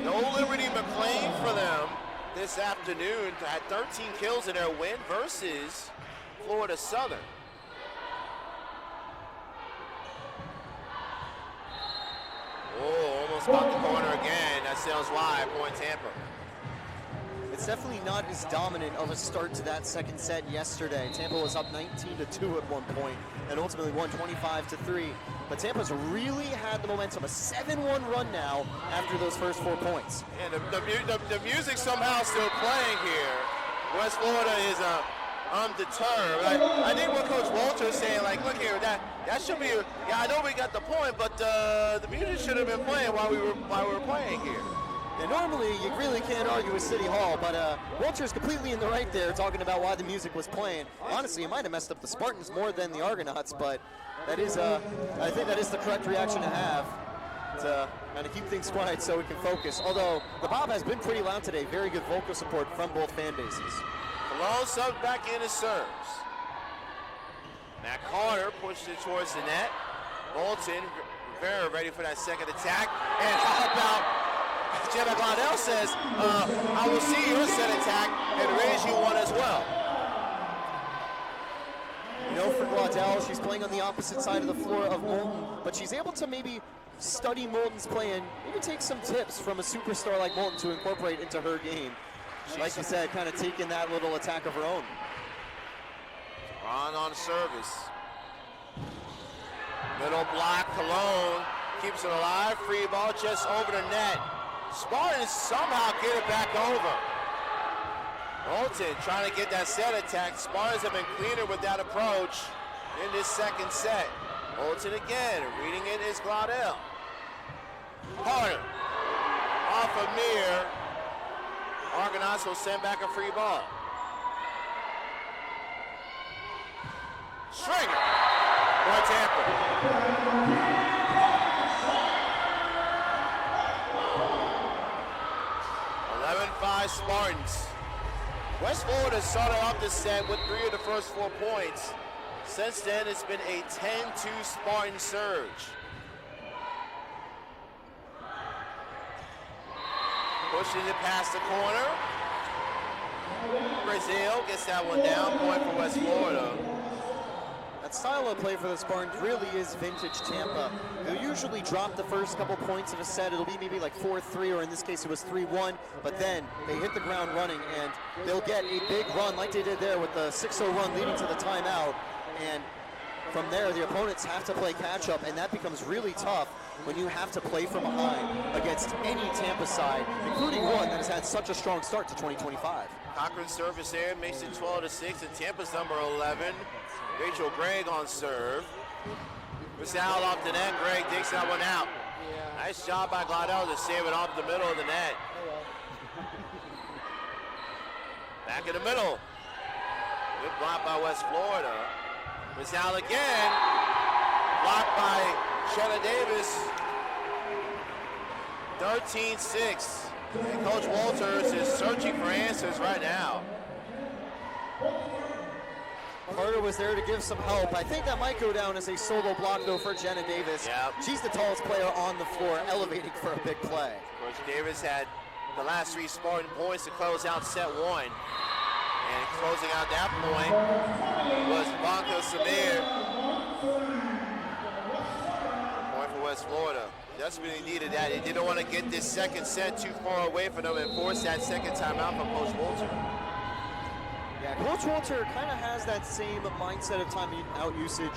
No Liberty McLean for them this afternoon. Had 13 kills in their win versus Florida Southern. Oh, almost got the corner again. That sails wide, point Tampa. It's definitely not as dominant of a start to that second set yesterday. Tampa was up 19-2 at one point and ultimately won 25-3. But Tampa's really had the momentum, a 7-1 run now after those first 4 points. And the music somehow still playing here. West Florida is undeterred. I think what Coach Walter is saying, like, look here, that should be, yeah, I know we got the point, but the music should have been playing while we were playing here. And normally you really can't argue with City Hall, but Walter's completely in the right there talking about why the music was playing. Honestly, it might have messed up the Spartans more than the Argonauts, but that is, I think that is the correct reaction to have to kind of keep things quiet so we can focus. Although the Bob has been pretty loud today, very good vocal support from both fan bases. Malone subs back in his serves. Matt Carter pushes it towards the net. Bolton, Rivera ready for that second attack. And how about Jenna Glaudel says, I will see your set attack and raise you one as well. You know, for Glaudel, she's playing on the opposite side of the floor of Moulton, but she's able to maybe study Moulton's play and maybe take some tips from a superstar like Moulton to incorporate into her game. Like you said, kind of taking that little attack of her own. On service. Middle block, Cologne keeps it alive. Free ball just over the net. Spartans somehow get it back over. Bolton trying to get that set attack. Spartans have been cleaner with that approach in this second set. Bolton again, reading it is Glaudel. Carter off of Mir. Argonauts will send back a free ball. Stringer for Tampa. 11-5 Spartans. West Florida started off the set with 3 of the first 4 points. Since then, it's been a 10-2 Spartan surge. Pushes it past the corner. Brazil gets that one down, point for West Florida. That style of play for the Spartans really is vintage Tampa. They'll usually drop the first couple points of a set. It'll be maybe like 4-3, or in this case it was 3-1, but then they hit the ground running and they'll get a big run like they did there with the 6-0 run leading to the timeout. And from there, the opponents have to play catch up, and that becomes really tough when you have to play from behind against any Tampa side, including one that has had such a strong start to 2025. Cochran's service there makes it 12-6, and Tampa's number 11. Rachel Gregg on serve. Rizal off the net. Gregg takes that one out. Nice job by Glaudel to save it off the middle of the net. Back in the middle. Good block by West Florida. Rizal again. Blocked by Shanna Davis. 13-6. And Coach Walters is searching for answers right now. Carter was there to give some help. I think that might go down as a solo block, though, for Jenna Davis. Yep. She's the tallest player on the floor, elevating for a big play. Coach Davis had the last 3 Spartan points to close out set 1. And closing out that point was Banca Samir. Point for West Florida. Desperately needed that. They didn't want to get this second set too far away from them and force that second timeout from Coach Walter. Yeah, Coach Walter kind of has that same mindset of timeout usage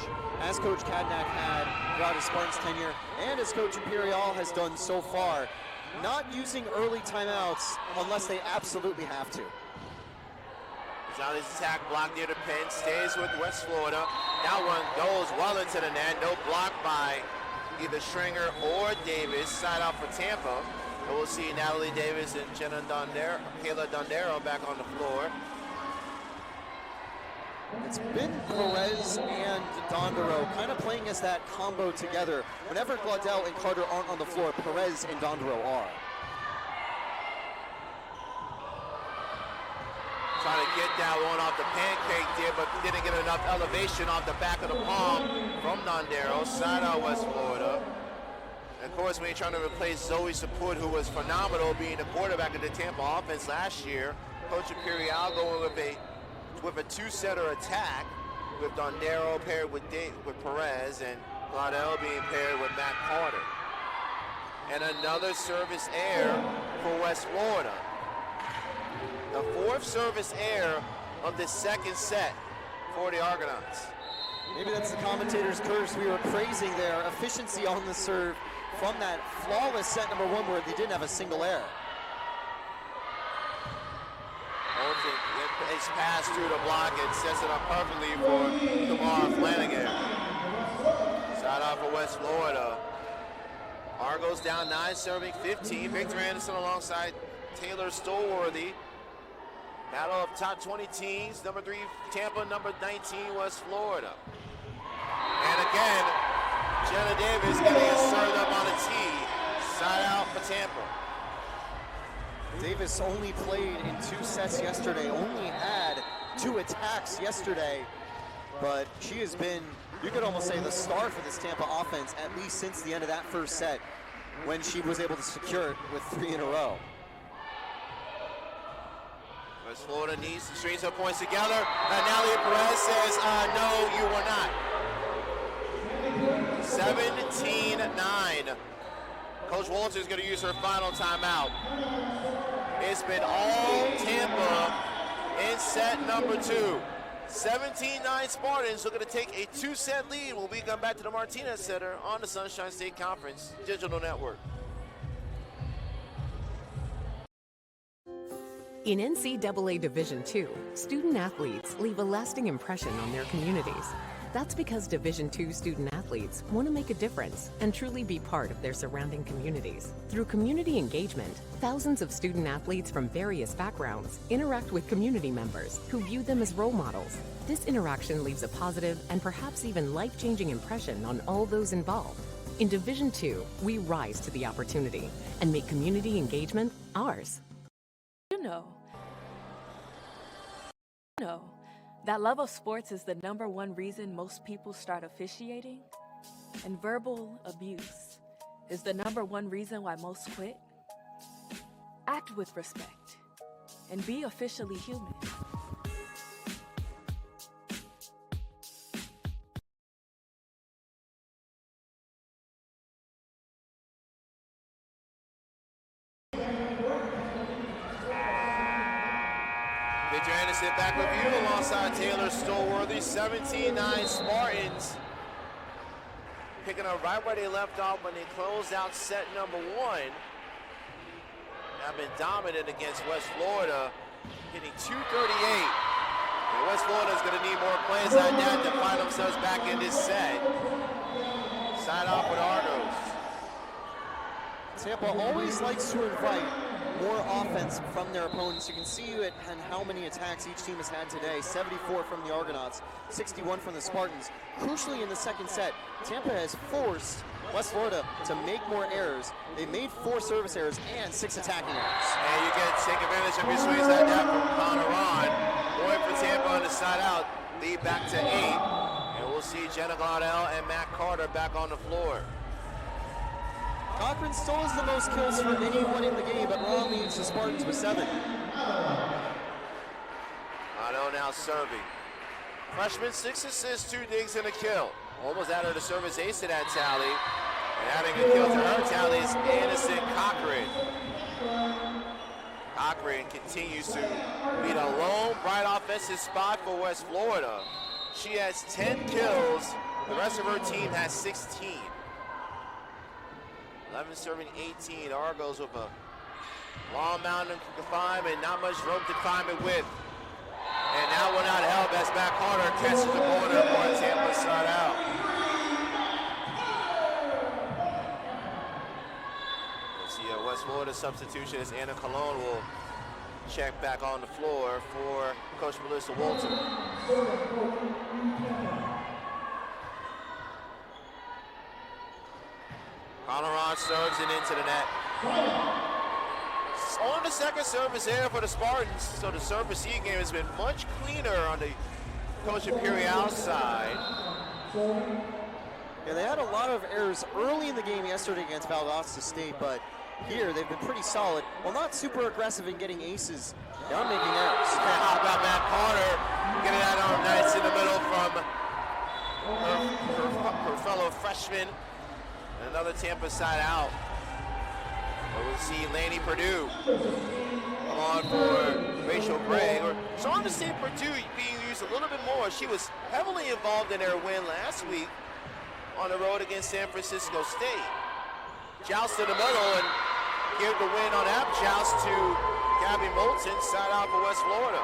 as Coach Cadnack had throughout his Spartans tenure and as Coach Imperial has done so far. Not using early timeouts unless they absolutely have to. Gonzalez attack block near the pin, stays with West Florida. That one goes well into the net. No block by either Stringer or Davis. Side out for Tampa. And we'll see Natalie Davis and Kayla Dondero back on the floor. It's been Perez and Dondero kind of playing as that combo together. Whenever Glaudel and Carter aren't on the floor, Perez and Dondero are. Trying to get that one off the pancake there, but didn't get enough elevation off the back of the palm from Dondero. Side out West Florida. And of course, when you're trying to replace Zoe Support, who was phenomenal being the quarterback of the Tampa offense last year, Coach Imperial going with a two-setter attack with Dondero paired with Perez and Glaudel being paired with Matt Carter. And another service error for West Florida. The fourth service error of the second set for the Argonauts. Maybe that's the commentator's curse. We were praising their efficiency on the serve from that flawless set number one where they didn't have a single error. It's passed through the block and sets it up perfectly for Kamara Flanagan. Side out for West Florida. Argos down 9, serving 15. Victor Anderson alongside Taylor Stolworthy. Battle of top 20 teams. Number 3, Tampa. Number 19, West Florida. And again, Jenna Davis getting it served up on a tee. Side out for Tampa. Davis only played in 2 sets yesterday, only had 2 attacks yesterday, but she has been, you could almost say, the star for this Tampa offense, at least since the end of that first set, when she was able to secure it with 3 in a row. West Florida needs to string some points together, and Natalia Perez says, no, you were not. 17-9. Coach Walter is going to use her final timeout. It's been all Tampa in set number 2. 17-9 Spartans looking to take a 2-set lead when we come back to the Martinez Center on the Sunshine State Conference Digital Network. In NCAA Division II, student athletes leave a lasting impression on their communities. That's because Division II student athletes want to make a difference and truly be part of their surrounding communities. Through community engagement, thousands of student athletes from various backgrounds interact with community members who view them as role models. This interaction leaves a positive and perhaps even life-changing impression on all those involved. In Division II, we rise to the opportunity and make community engagement ours. You know that love of sports is the #1 reason most people start officiating, and verbal abuse is the #1 reason why most quit. Act with respect and be officially human. Victor Anderson back with you alongside Taylor Stolworthy. 17-9 Spartans picking up right where they left off when they closed out set number 1. Have been dominant against West Florida, hitting 238. And West Florida is going to need more plays like that to find themselves back in this set. Side off with Argos. Tampa always likes to invite more offense from their opponents. You can see it and how many attacks each team has had today. 74 from the Argonauts, 61 from the Spartans. Crucially in the second set, Tampa has forced West Florida to make more errors. They made 4 service errors and 6 attacking errors. And you get to take advantage of your swings like that from Connor Ron. Point for Tampa on the side out, lead back to 8. And we'll see Jenna Glaudel and Matt Carter back on the floor. Cochran still has the most kills for anyone in the game, but Ron leads the Spartans with 7. Lauderdale now serving. Freshman, 6 assists, 2 digs, and a kill. Almost added a service ace to that tally. And adding a kill to her tally is Anderson Cochran. Cochran continues to be the lone bright offensive spot for West Florida. She has 10 kills. The rest of her team has 16. 11 serving 18. Argos with a long mountain to climb and not much rope to climb it with. And that will not help as Matt Carter catches the corner for Tampa side out. We'll see a West Florida substitution as Anna Colon will check back on the floor for Coach Melissa Walton. Conrad serves it into the net. On the second service there for the Spartans, so the service game has been much cleaner on the Coach Imperial side. Yeah, they had a lot of errors early in the game yesterday against Valdosta State, but here they've been pretty solid. While not super aggressive in getting aces, they are making errors. How about Matt Carter getting that on nice in the middle from her fellow freshman. Another Tampa side out. We'll see Lanny Purdue come on for Rachel Gregg. We're starting to see Purdue being used a little bit more. She was heavily involved in their win last week on the road against San Francisco State. Joust in the middle and give the win on that joust to Gabby Moulton, side out for West Florida.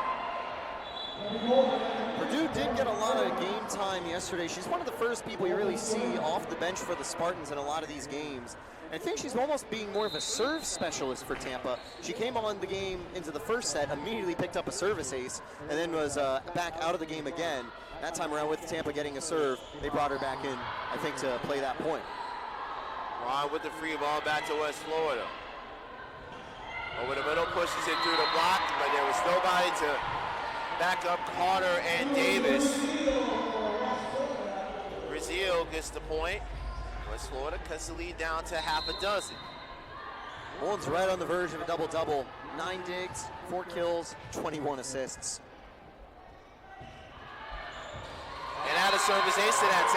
Purdue did get a lot of game time yesterday. She's one of the first people you really see off the bench for the Spartans in a lot of these games. I think she's almost being more of a serve specialist for Tampa. She came on the game into the first set, immediately picked up a service ace, and then was back out of the game again. That time around with Tampa getting a serve, they brought her back in, I think, to play that point. Ron with the free ball back to West Florida. Over the middle, pushes it through the block, but there was nobody to back up Carter and Davis. Brazil gets the point. West Florida cuts the lead down to half a dozen. Mullen's right on the verge of a double-double. 9 digs, 4 kills, 21 assists. And add a service ace to that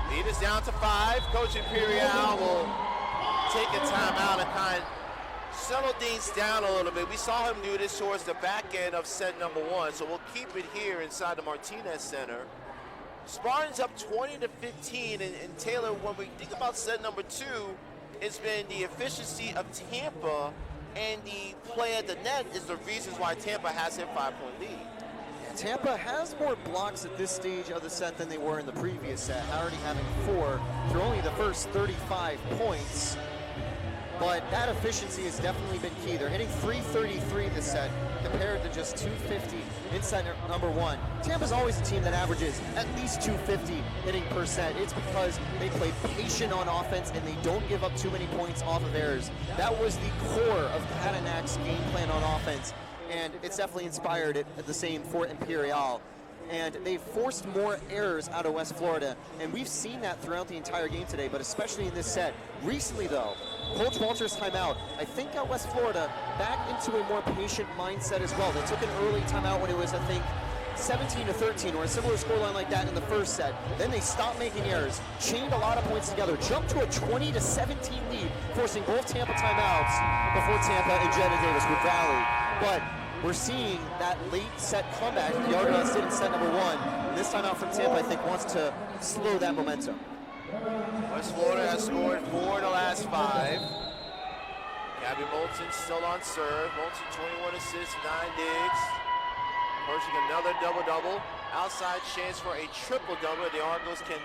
tally. Lead is down to 5. Coach Imperial will take a timeout and kind of settle things down a little bit. We saw him do this towards the back end of set number 1, so we'll keep it here inside the Martinez Center. Spartans up 20-15, and Taylor, when we think about set number 2, it's been the efficiency of Tampa and the play at the net is the reasons why Tampa has hit 5-point lead. Yeah, Tampa has more blocks at this stage of the set than they were in the previous set, already having 4 through only the first 35 points. But that efficiency has definitely been key. They're hitting 333 this set compared to just 250 in set number 1. Tampa's always a team that averages at least 250 hitting per set. It's because they play patient on offense and they don't give up too many points off of errors. That was the core of Katanak's game plan on offense, and it's definitely inspired it at the same for Imperial. And they've forced more errors out of West Florida, and we've seen that throughout the entire game today, but especially in this set. Recently, though, Coach Walter's timeout, I think, got West Florida back into a more patient mindset as well. They took an early timeout when it was, I think, 17-13 or a similar scoreline like that in the first set. Then they stopped making errors, chained a lot of points together, jumped to a 20-17 lead, forcing both Tampa timeouts before Tampa and Jenna Davis would rally. But we're seeing that late set comeback the Argonauts did in set number 1. And this timeout from Tampa, I think, wants to slow that momentum. West Florida has scored 4 in the last 5. Gabby Moulton still on serve. Moulton 21 assists, 9 digs. Pushing another double-double. Outside chance for a triple-double. The Argos can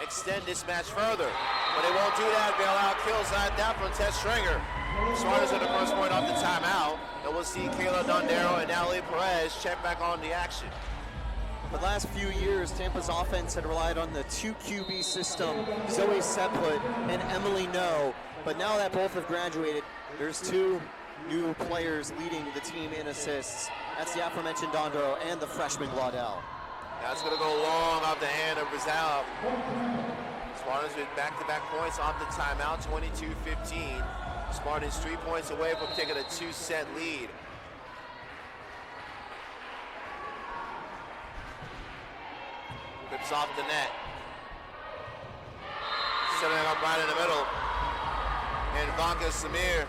extend this match further. But they won't do that. Bailout kills like that from Tess Stringer. Spartans at the first point off the timeout. And we'll see Kayla Dondero and Natalie Perez check back on the action. For the last few years, Tampa's offense had relied on the 2 QB system, Zoe Setput and Emily No. But now that both have graduated, there's 2 new players leading the team in assists. That's the aforementioned Dondero and the freshman Glaudel. That's going to go long off the hand of Brazil. Spartans with back-to-back points off the timeout, 22-15. Spartans 3 points away from taking a 2-set lead. Rips off the net. Setting it up right in the middle. And Vanka Samir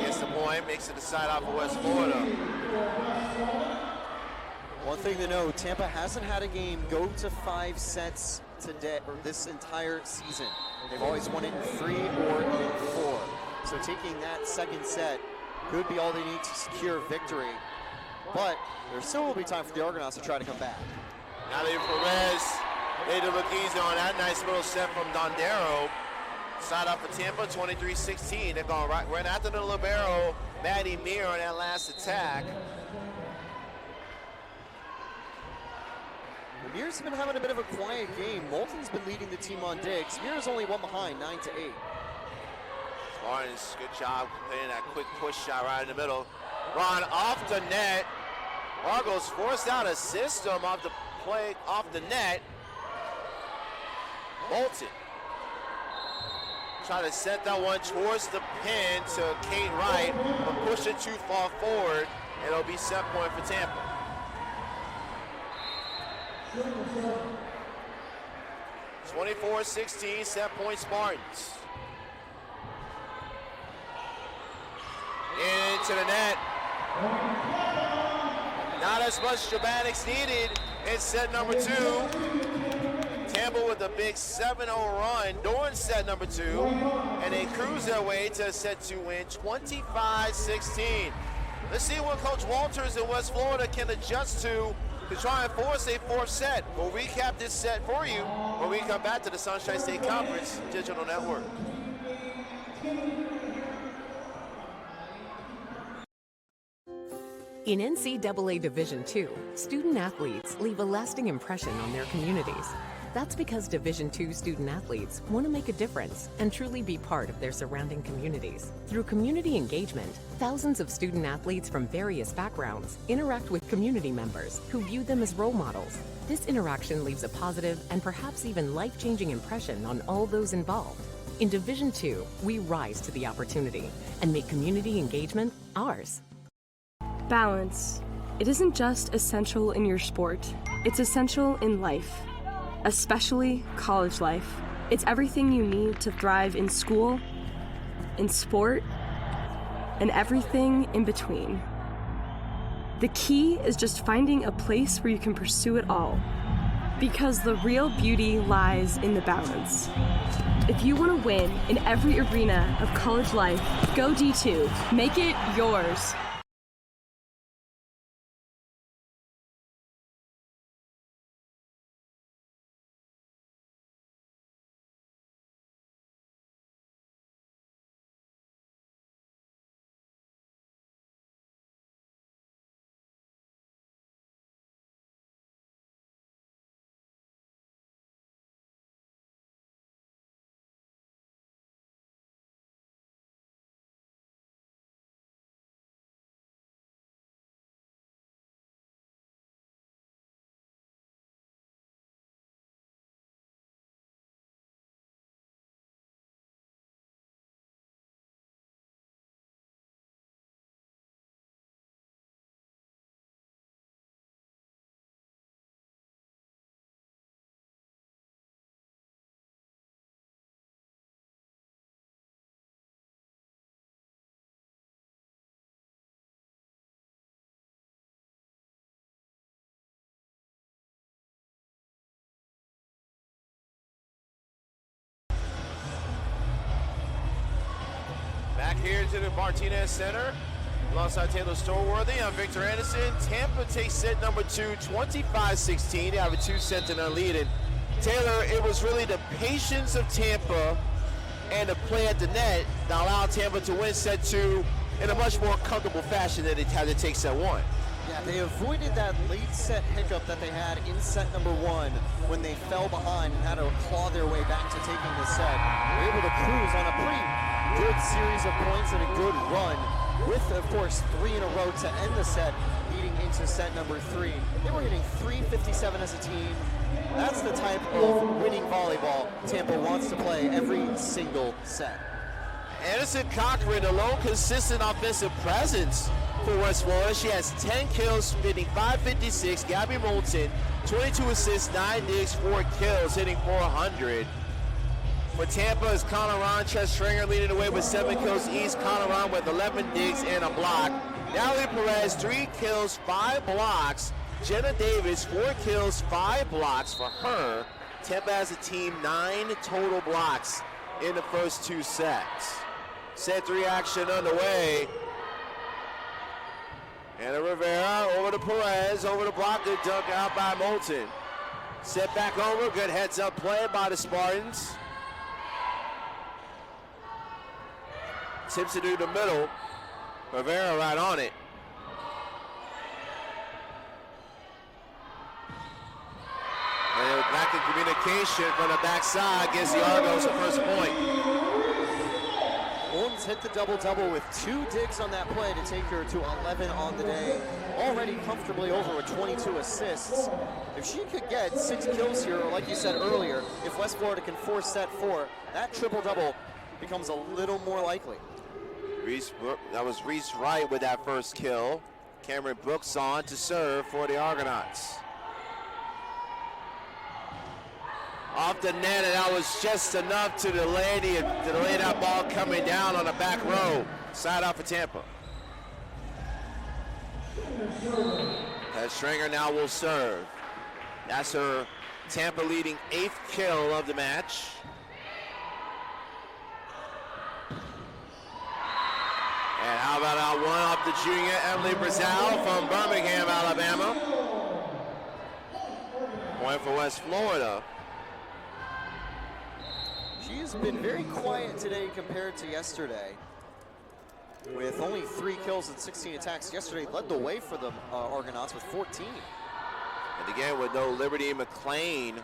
gets the point, makes it a side out for West Florida. One thing to know, Tampa hasn't had a game go to 5 sets today, or this entire season. They've always won it in 3 or in 4. So taking that second set could be all they need to secure victory. But there still will be time for the Argonauts to try to come back. Natalie Perez, they did look easy on that nice little set from Dondero. Side up for Tampa, 23-16. They're going right after the libero, Maddie Meir on that last attack. The Mears have been having a bit of a quiet game. Moulton's been leading the team on digs. Mears only one behind, 9-8. Spartans, good job playing that quick push shot right in the middle. Ron off the net. Argos forced out a system off the play, off the net. Moulton try to set that one towards the pin to Kate Wright, but push it too far forward. It'll be set point for Tampa. (24-16), set point Spartans. Into the net. Not as much dramatics needed in set number 2. Tampa with a big 7-0 run during set number 2, and they cruise their way to a set 2 win, 25-16. Let's see what Coach Walters in West Florida can adjust to try and force a 4th set. We'll recap this set for you when we come back to the Sunshine State Conference Digital Network. In NCAA Division II, student athletes leave a lasting impression on their communities. That's because Division II student athletes want to make a difference and truly be part of their surrounding communities. Through community engagement, thousands of student athletes from various backgrounds interact with community members who view them as role models. This interaction leaves a positive and perhaps even life-changing impression on all those involved. In Division II, we rise to the opportunity and make community engagement ours. Balance. It isn't just essential in your sport, it's essential in life. Especially college life. It's everything you need to thrive in school, in sport, and everything in between. The key is just finding a place where you can pursue it all, because the real beauty lies in the balance. If you want to win in every arena of college life, go D2. Make it yours. Back here to the Martinez Center, alongside Taylor Storeworthy. I'm Victor Anderson. Tampa takes set number 2, 25-16. They have a 2-set to none lead. And Taylor, it was really the patience of Tampa and the play at the net that allowed Tampa to win set 2 in a much more comfortable fashion than it had to take set 1. Yeah, they avoided that late set hiccup that they had in set number 1 when they fell behind and had to claw their way back to taking the set. They were able to cruise on a pretty good series of points and a good run with, of course, 3 in a row to end the set, leading into set number 3. They were hitting .357 as a team. That's the type of winning volleyball Tampa wants to play every single set. Anderson Cochran, the lone consistent offensive presence for West Florida. She has 10 kills, hitting .556. Gabby Moulton, 22 assists, 9 digs, 4 kills, hitting .400. For Tampa is Connor Ron, Ches Stringer leading the way with 7 kills each. Connor Ron with 11 digs and a block. Natalie Perez, 3 kills, 5 blocks. Jenna Davis, 4 kills, 5 blocks for her. Tampa has a team 9 total blocks in the first 2 sets. Set 3 action underway. Anna Rivera over to Perez, over the block, good dunk out by Moulton. Set back over, good heads up play by the Spartans. Tips it to the middle. Rivera right on it. And back in communication from the backside gives the Argos the first point. Moulton's hit the double-double with 2 digs on that play to take her to 11 on the day. Already comfortably over with 22 assists. If she could get 6 kills here, or like you said earlier, if West Florida can force set 4, that triple-double becomes a little more likely. That was Reese Wright with that first kill. Cameron Brooks on to serve for the Argonauts. Off the net, and that was just enough to delay that ball coming down on the back row. Side out for Tampa. That Stringer now will serve. That's her Tampa leading 8th kill of the match. And how about that one off the junior Emily Brazel from Birmingham, Alabama. Point for West Florida. She's been very quiet today compared to yesterday. With only 3 kills and 16 attacks. Yesterday led the way for the Argonauts with 14. And again, with no Liberty McLean,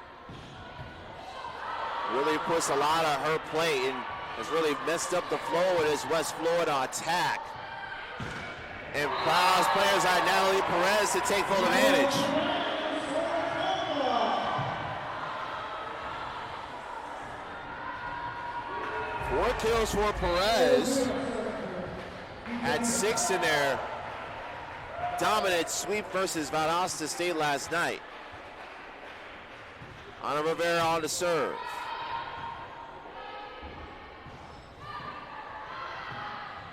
really puts a lot of her plate and has really messed up the flow with his West Florida attack. And allows players like Natalie Perez to take full advantage. Four kills for Perez. Had 6 in their dominant sweep versus Valdosta State last night. Ana Rivera on the serve.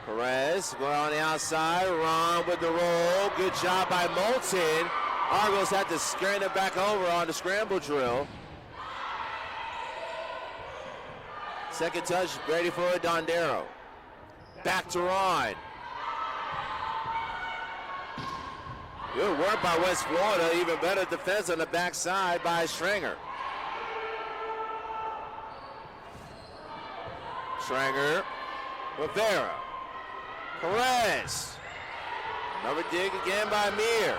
Perez going on the outside, Ron with the roll. Good job by Moulton. Argos had to screen it back over on the scramble drill. Second touch, ready for a Dondero. Back to Ron. Good work by West Florida. Even better defense on the backside by Stringer. Stringer, Rivera, Perez. Another dig again by Mir.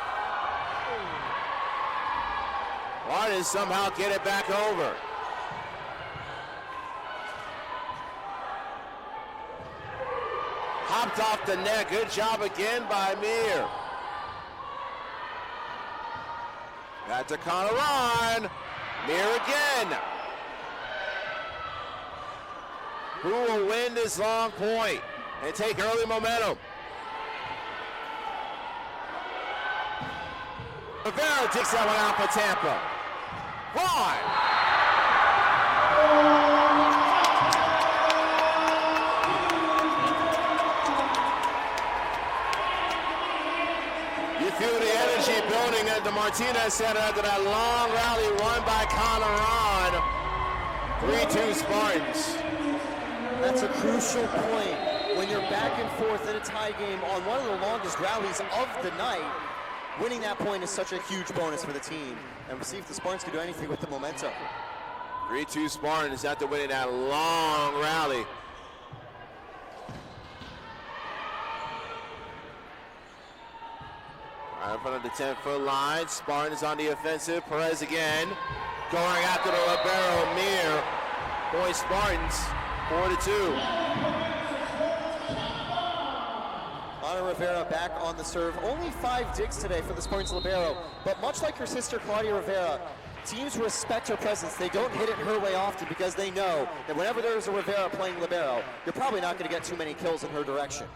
Martin somehow get it back over. Hopped off the net. Good job again by Mir. Back to Connor. Mir again. Who will win this long point and take early momentum? Rivera takes that one out for Tampa. Ron. You feel the energy building at the Martinez Center after that long rally run by Connor Ron. 3-2 Spartans. That's a crucial point when you're back and forth in a tie game on one of the longest rallies of the night. Winning that point is such a huge bonus for the team. And we'll see if the Spartans can do anything with the momentum. 3-2 Spartans after winning that long rally. Right in front of the 10-foot line. Spartans on the offensive. Perez again. Going after the libero, Mir. Point Spartans. 4-2. Ana Rivera back on the serve. Only 5 digs today for the Spartans libero, but much like her sister Claudia Rivera, teams respect her presence. They don't hit it her way often because they know that whenever there's a Rivera playing libero, you're probably not going to get too many kills in her direction.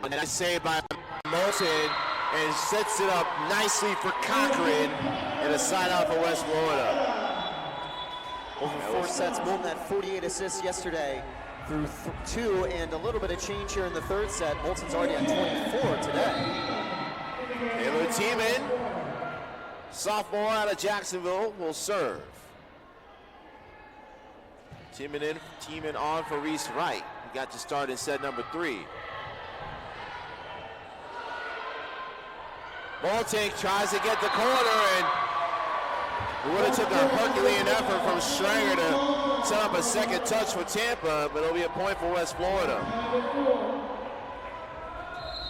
And that's saved by Moulton and sets it up nicely for Cochran and a side out for West Florida. Over 4 sets, Moulton had 48 assists yesterday through 2 and a little bit of change here in the 3rd set. Moulton's already at 24 today. Taylor Tiemann, sophomore out of Jacksonville, will serve. Tiemann on for Reese Wright. He got to start in set number 3. Moulton tries to get the corner, and it would have took a Herculean effort from Stranger to set up a second touch for Tampa, but it'll be a point for West Florida.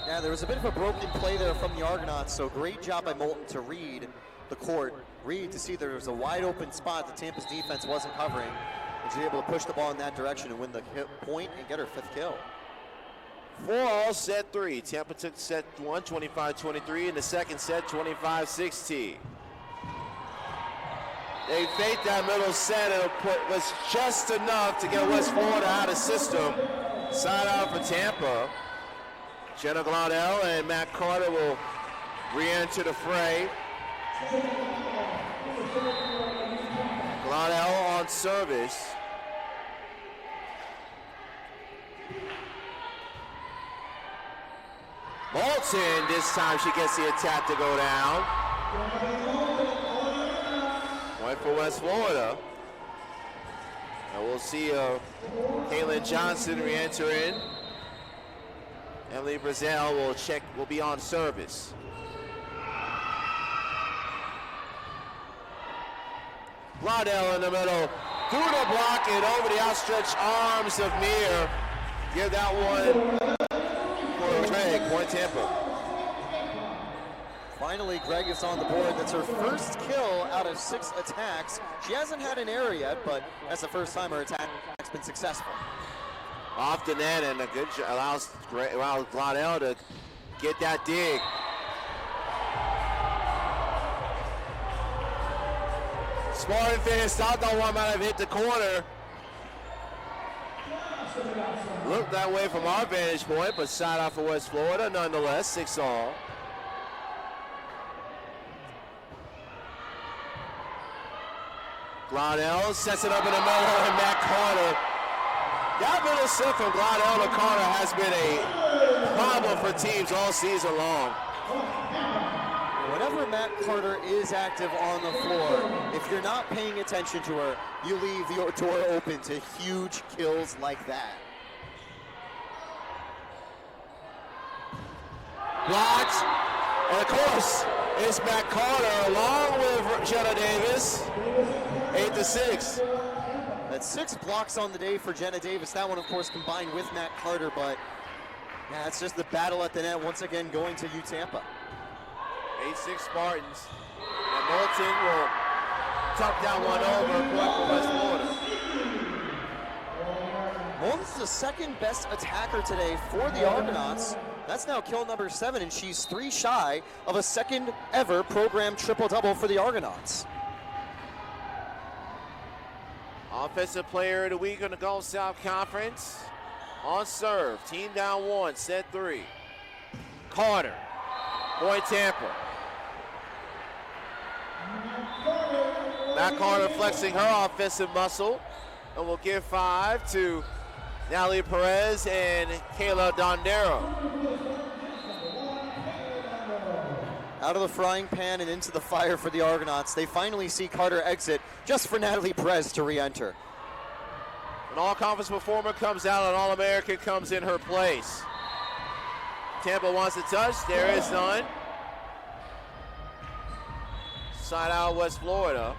Yeah, there was a bit of a broken play there from the Argonauts, so great job by Moulton to read the court, read to see there was a wide open spot that Tampa's defense wasn't covering, and she's able to push the ball in that direction and win the point and get her 5th kill. 4-all, set 3. Tampa took set 1, 25-23. In the second set, 25-16. They faked that middle set. It was just enough to get West Florida out of system. Side out for Tampa. Jenna Glaudel and Matt Carter will re-enter the fray. Glaudel on service. Moulton, this time she gets the attack to go down. Point for West Florida. And we'll see Kaylin Johnson re-enter in. Emily Brazel will be on service. Glaudel in the middle, through the block and over the outstretched arms of Mir. Give that one for Greg, point Tampa. Finally, Greg is on the board. That's her first kill out of 6 attacks. She hasn't had an error yet, but that's the first time her attack's been successful. Off the net, and a good allows Glaudel to get that dig. Spartan fans thought that one might have hit the corner. Looked that way from our vantage point, but side out for West Florida nonetheless, 6-all. Glaudel sets it up in the middle, and Matt Carter. That middle set from Glaudel to Carter has been a problem for teams all season long. Whenever Matt Carter is active on the floor, if you're not paying attention to her, you leave the door open to huge kills like that. Blocked, and of course, it's Matt Carter along with Jenna Davis. 8-6. That's 6 blocks on the day for Jenna Davis. That one, of course, combined with Matt Carter, but yeah, it's just the battle at the net once again going to Tampa. 8-6 Spartans. And Moulton will tuck that one over, point for West Florida. Moulton's the second best attacker today for the Argonauts. That's now kill number 7, and she's 3 shy of a second ever program triple-double for the Argonauts. Offensive player of the week in the Gulf South Conference. On serve, team down 1, set 3. Carter, point Tampa. Matt Carter flexing her offensive muscle, and we'll give 5 to Natalie Perez and Kayla Dondero. Out of the frying pan and into the fire for the Argonauts. They finally see Carter exit just for Natalie Perez to re-enter. An all-conference performer comes out, an All-American comes in her place. Tampa wants a touch, there is none. Side out West Florida.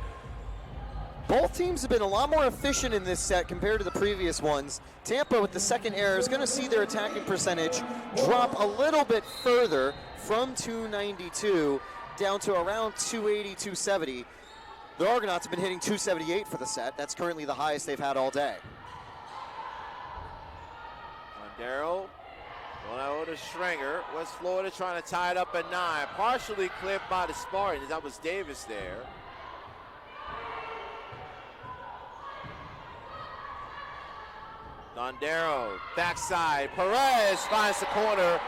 Both teams have been a lot more efficient in this set compared to the previous ones. Tampa, with the second error, is going to see their attacking percentage drop a little bit further from 292 down to around 280, 270. The Argonauts have been hitting 278 for the set. That's currently the highest they've had all day. Mondero One over to Schrenger. West Florida trying to tie it up at 9. Partially cleared by the Spartans. That was Davis there. Dondero, backside. Perez finds the corner.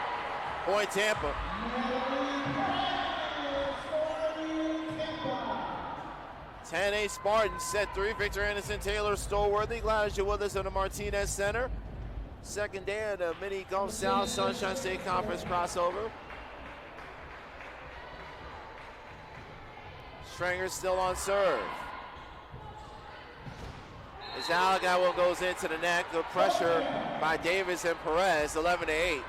Point Tampa. 10-8 Spartans, set 3. Victor Anderson, Taylor Stolworthy. Glad that you're with us at the Martinez Center. Second day of the mini Gulf South Sunshine State Conference crossover. Schrenger still on serve. As out, that one goes into the net. Good pressure by Davis and Perez, 11-8.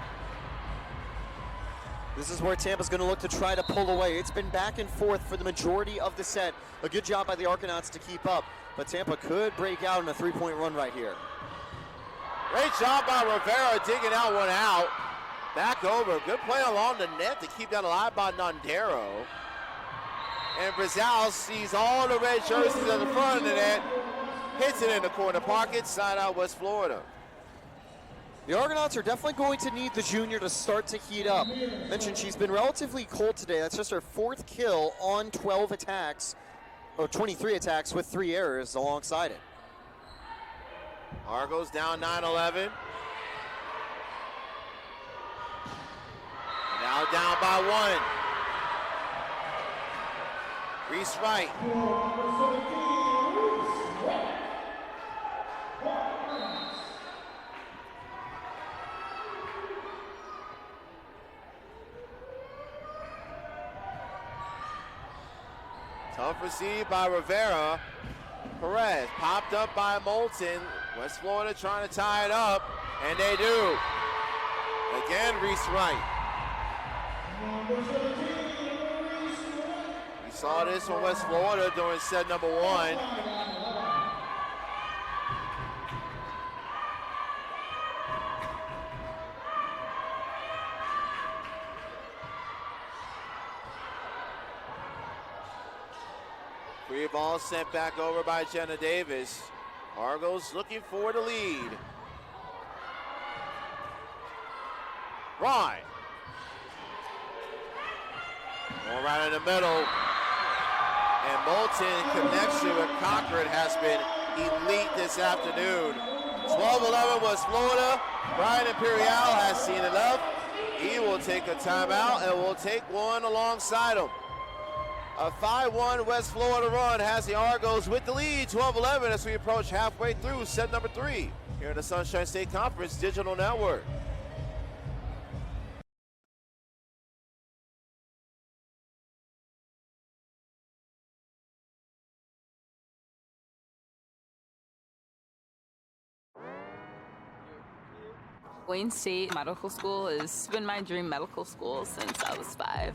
This is where Tampa's going to look to try to pull away. It's been back and forth for the majority of the set. A good job by the Argonauts to keep up, but Tampa could break out in a 3-point run right here. Great job by Rivera digging out one out. Back over. Good play along the net to keep that alive by Nondero. And Brazal sees all the red jerseys at the front of the net. Hits it in the corner pocket, side out West Florida. The Argonauts are definitely going to need the junior to start to heat up. Mentioned she's been relatively cold today. That's just her 4th kill on 12 attacks, or 23 attacks with 3 errors alongside it. Argos down 9-11. Now down by 1. Reese Wright. Tough receive by Rivera. Perez popped up by Moulton. West Florida trying to tie it up, and they do. Again, Reese Wright. We saw this from West Florida during set number 1. Free ball sent back over by Jenna Davis. Argos looking for the lead. Right. Going right in the middle. And Moulton connection with Cochran has been elite this afternoon. 12-11 West Florida. Brian Imperial has seen enough. He will take a timeout and will take one alongside him. A 5-1 West Florida run has the Argos with the lead, 12-11 as we approach halfway through set number 3 here in the Sunshine State Conference Digital Network. Wayne State Medical School has been my dream medical school since I was 5.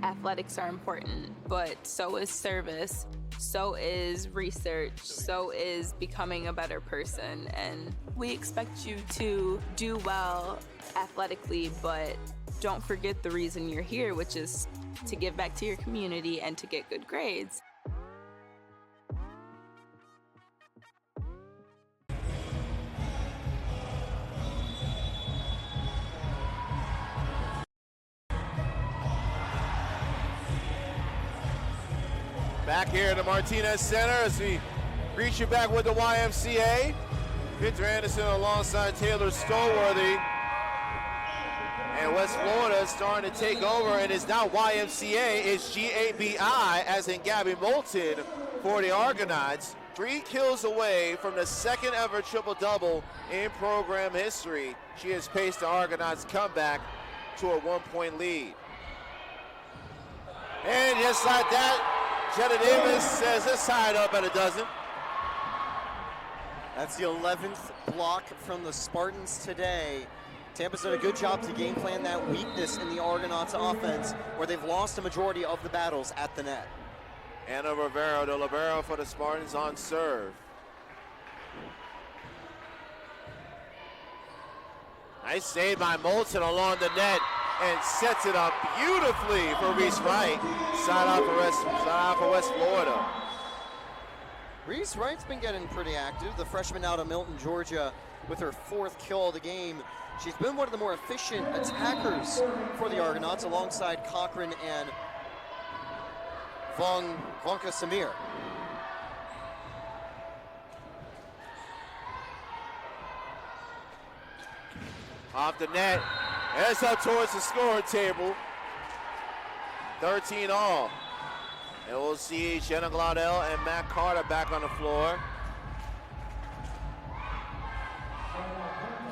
Athletics are important, but so is service, so is research, so is becoming a better person. And we expect you to do well athletically, but don't forget the reason you're here, which is to give back to your community and to get good grades. Back here at the Martinez Center as we reach you back with the YMCA. Victor Anderson alongside Taylor Stolworthy. And West Florida is starting to take over, and it's not YMCA, it's GABI, as in Gabby Moulton for the Argonauts. 3 kills away from the 2nd ever triple-double in program history. She has paced the Argonauts' comeback to a 1-point lead. And just like that, Jenna Davis says it's tied up at a dozen. That's the 11th block from the Spartans today. Tampa's done a good job to game plan that weakness in the Argonauts offense, where they've lost a majority of the battles at the net. Anna Rivera, the libero for the Spartans on serve. Nice save by Moulton along the net and sets it up beautifully for Reese Wright. Side out for West Florida. Reese Wright's been getting pretty active. The freshman out of Milton, Georgia, with her 4th kill of the game. She's been one of the more efficient attackers for the Argonauts alongside Cochran and Vonka Samir. Off the net, and it's up towards the scoring table. 13 all. And we'll see Jenna Glaudel and Matt Carter back on the floor.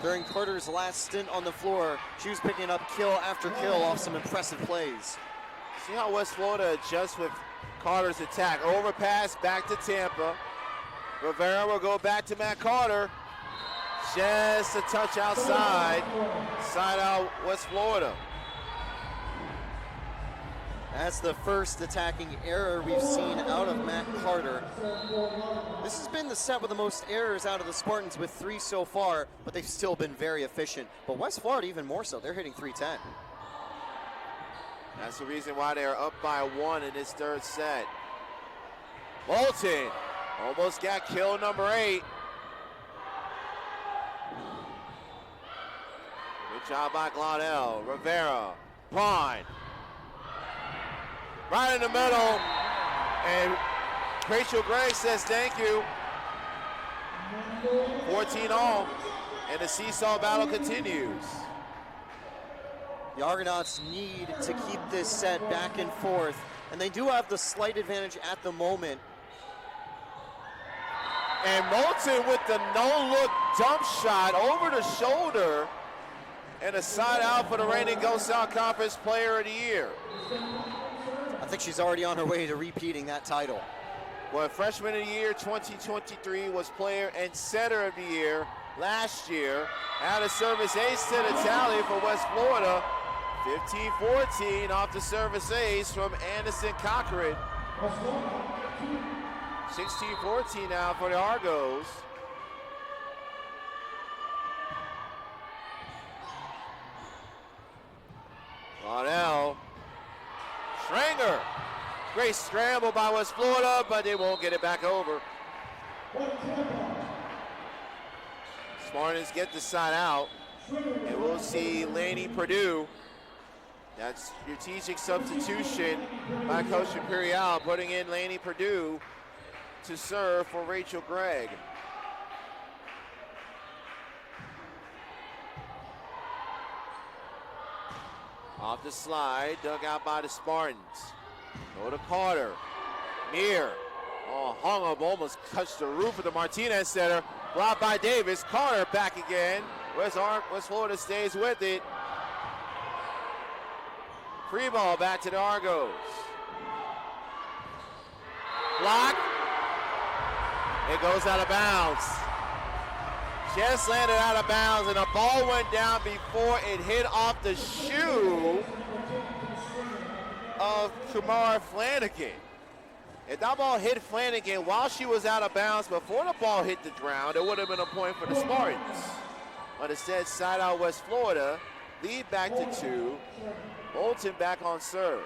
During Carter's last stint on the floor, she was picking up kill after kill off some impressive plays. See how West Florida adjusts with Carter's attack. Overpass back to Tampa. Rivera will go back to Matt Carter. Just a touch outside. Side out West Florida. That's the first attacking error we've seen out of Matt Carter. This has been the set with the most errors out of the Spartans with 3 so far, but they've still been very efficient. But West Florida even more so. They're hitting 310. That's the reason why they're up by 1 in this 3rd set. Bolton almost got kill number 8. Good job by Glaudel. Rivera, Pine. Right in the middle, and Rachel Gray says thank you. 14 all, and the seesaw battle continues. The Argonauts need to keep this set back and forth, and they do have the slight advantage at the moment. And Moulton with the no-look dump shot over the shoulder, and a side out for the reigning Go South Conference Player of the Year. I think she's already on her way to repeating that title. Well, Freshman of the Year 2023 was Player and Setter of the Year last year. Out of service ace to the tally for West Florida. 15-14 off the service ace from Anderson Cochran. 16-14 now for the Argos. Glaudel. Schranger. Great scramble by West Florida, but they won't get it back over. Spartans get the side out, and we'll see Laney Perdue. That's strategic substitution by Coach Imperial, putting in Laney Perdue to serve for Rachel Gregg. Off the slide, dug out by the Spartans. Go to Carter. Mir. Oh, hung up, almost touched the roof of the Martinez Center. Blocked by Davis. Carter back again. West Florida stays with it. Free ball back to the Argos. Block. It goes out of bounds. Just landed out of bounds, and the ball went down before it hit off the shoe of Kumar Flanagan. If that ball hit Flanagan while she was out of bounds before the ball hit the ground, it would have been a point for the Spartans. But instead, side out West Florida, lead back to 2. Bolton back on serve.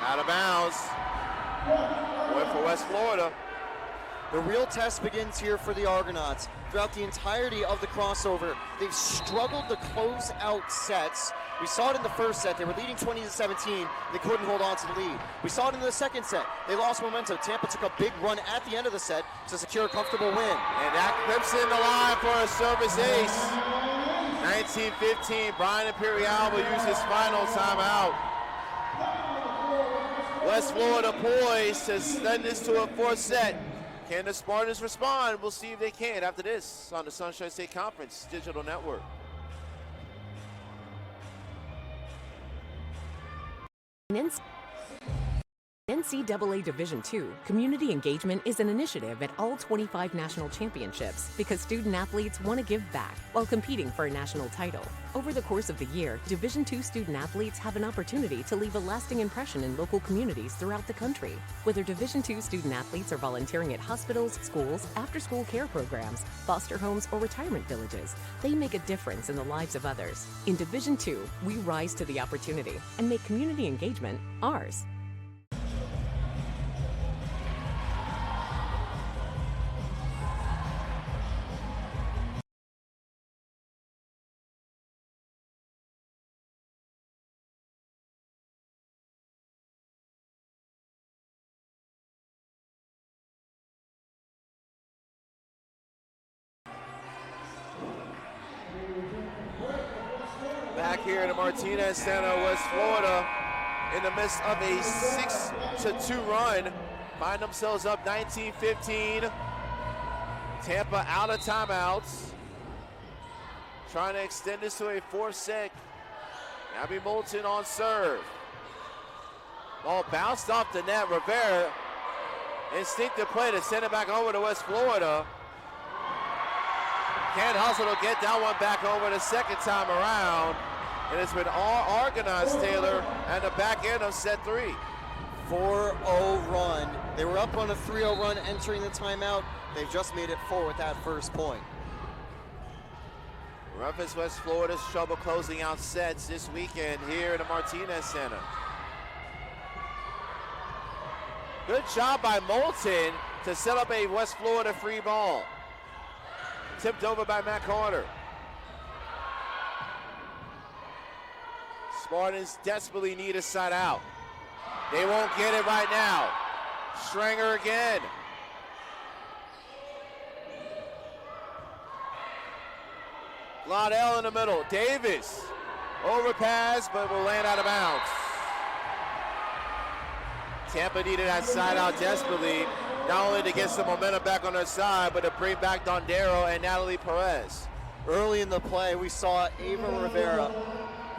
Out of bounds. Went for West Florida. The real test begins here for the Argonauts. Throughout the entirety of the crossover, they've struggled to close out sets. We saw it in the first set. They were leading 20-17. They couldn't hold on to the lead. We saw it in the second set. They lost momentum. Tampa took a big run at the end of the set to secure a comfortable win. And that clips in the line for a service ace. 19-15. Brian Imperial will use his final timeout. West Florida poised to send this to a 4th set. Can the Spartans respond? We'll see if they can after this on the Sunshine State Conference Digital Network. NCAA Division II, community engagement is an initiative at all 25 national championships because student athletes want to give back while competing for a national title. Over the course of the year, Division II student athletes have an opportunity to leave a lasting impression in local communities throughout the country. Whether Division II student athletes are volunteering at hospitals, schools, after-school care programs, foster homes, or retirement villages, they make a difference in the lives of others. In Division II, we rise to the opportunity and make community engagement ours. Back here in the Martinez Center, West Florida, in the midst of a 6-2 run, find themselves up 19-15. Tampa out of timeouts, trying to extend this to a fourth set. Abby Moulton on serve. Ball bounced off the net. Rivera, instinctive play to send it back over to West Florida. Can't hustle to get that one back over the second time around. And it's been all organized, Taylor, at the back end of set 3. 4-0 run. They were up on a 3-0 run entering the timeout. They've just made it 4 with that first point. Roughest West Florida's trouble closing out sets this weekend here in the Martinez Center. Good job by Moulton to set up a West Florida free ball. Tipped over by Matt Carter. Spartans desperately need a side out. They won't get it right now. Schranger again. Laudel in the middle. Davis. Overpass, but will land out of bounds. Tampa needed that side out desperately, not only to get some momentum back on their side, but to bring back Dondero and Natalie Perez. Early in the play, we saw Ava Rivera.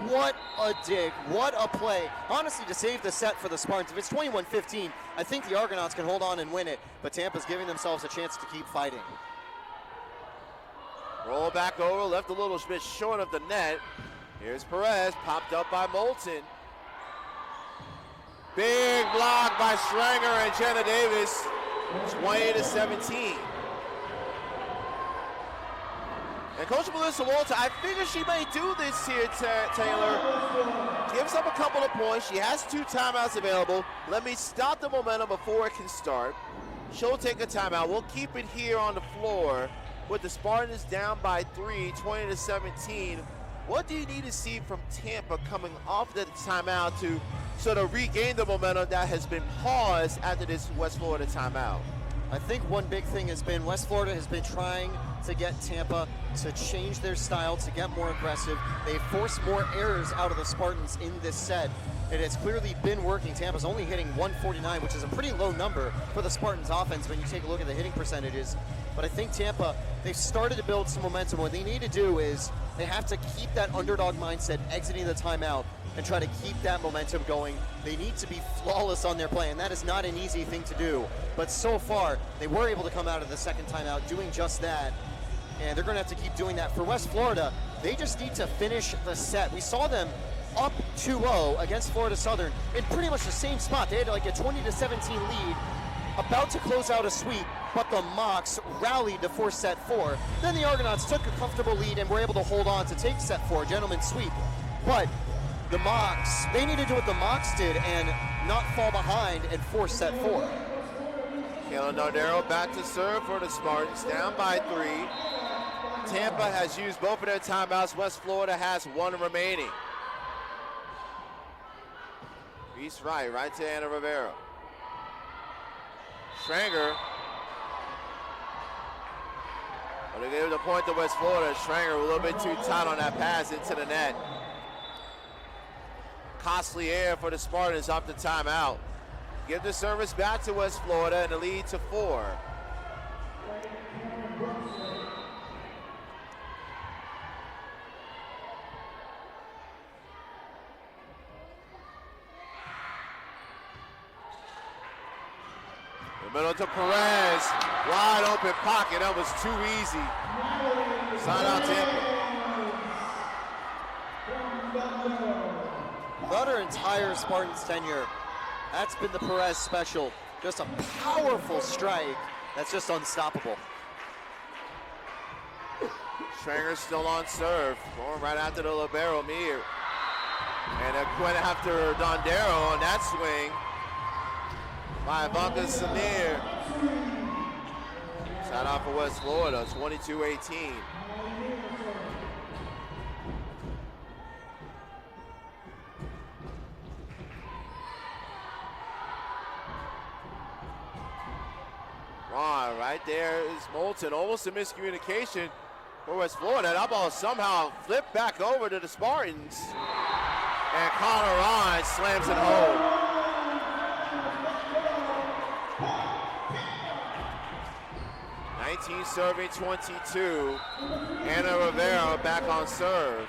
What a dig, what a play. Honestly, to save the set for the Spartans. If it's 21-15, I think the Argonauts can hold on and win it, but Tampa's giving themselves a chance to keep fighting. Roll back over, left a little bit short of the net. Here's Perez, popped up by Moulton. Big block by Schranger and Jenna Davis, 20-17. And Coach Melissa Walter, I figure she may do this here, Taylor. Gives up a couple of points. She has 2 timeouts available. Let me stop the momentum before it can start. She'll take a timeout. We'll keep it here on the floor with the Spartans down by 3, 20-17. What do you need to see from Tampa coming off the timeout to sort of regain the momentum that has been paused after this West Florida timeout? I think one big thing has been West Florida has been trying to get Tampa to change their style, to get more aggressive. They forced more errors out of the Spartans in this set, and it's clearly been working. Tampa's only hitting 149, which is a pretty low number for the Spartans offense when you take a look at the hitting percentages. But I think Tampa, they've started to build some momentum. What they need to do is they have to keep that underdog mindset exiting the timeout and try to keep that momentum going. They need to be flawless on their play, and that is not an easy thing to do. But so far, they were able to come out of the second timeout doing just that, and they're gonna have to keep doing that. For West Florida, they just need to finish the set. We saw them up 2-0 against Florida Southern in pretty much the same spot. They had like a 20-17 lead, about to close out a sweep, but the Mocs rallied to force set 4. Then the Argonauts took a comfortable lead and were able to hold on to take set 4, gentleman's sweep. But the Mocs, they need to do what the Mocs did and not fall behind and force set 4. Kayla Nardero back to serve for the Spartans, down by 3. Tampa has used both of their timeouts. West Florida has 1 remaining. Reese right to Anna Rivera. Schranger. But they gave the point to West Florida. Schranger a little bit too tight on that pass into the net. Costly air for the Spartans off the timeout. Give the service back to West Florida and the lead to 4. Middle to Perez. Wide open pocket. That was too easy. Side out Tampa. Throughout her entire Spartans tenure, that's been the Perez special. Just a powerful strike that's just unstoppable. Schranger still on serve. Going right after the libero, Mir. And they're going after Dondero on that swing by Ivanka Samir. Shout out for West Florida, 22-18. Right there is Moulton, almost a miscommunication for West Florida. That ball somehow flipped back over to the Spartans. And Connor Ryan slams it home. Serving 22. Anna Rivera back on serve.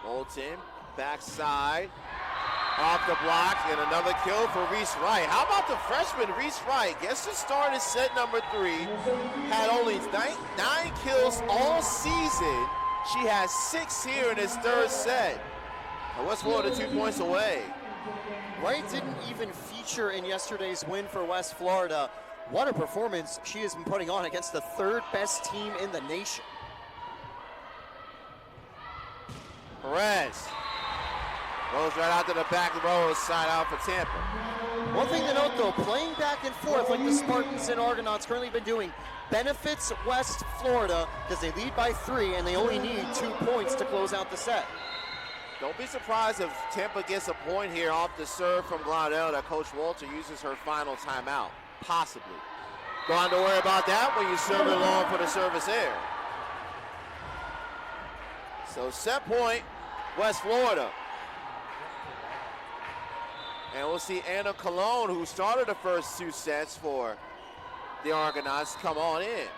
Moulton, backside, off the block, and another kill for Reese Wright. How about the freshman Reese Wright? Gets to start at set number 3. Had only nine kills all season. She has 6 here in his third set. And West Florida 2 points away. Wright didn't even feature in yesterday's win for West Florida. What a performance she has been putting on against the 3rd best team in the nation. Perez goes right out to the back row, side out for Tampa. One thing to note though, playing back and forth like the Spartans and Argonauts currently been doing benefits West Florida because they lead by 3 and they only need 2 points to close out the set. Don't be surprised if Tampa gets a point here off the serve from Glaudel that Coach Walter uses her final timeout, possibly. Don't have to worry about that when you serve it long for the service air. So set point, West Florida. And we'll see Anna Colon, who started the first 2 sets for the Argonauts, come on in.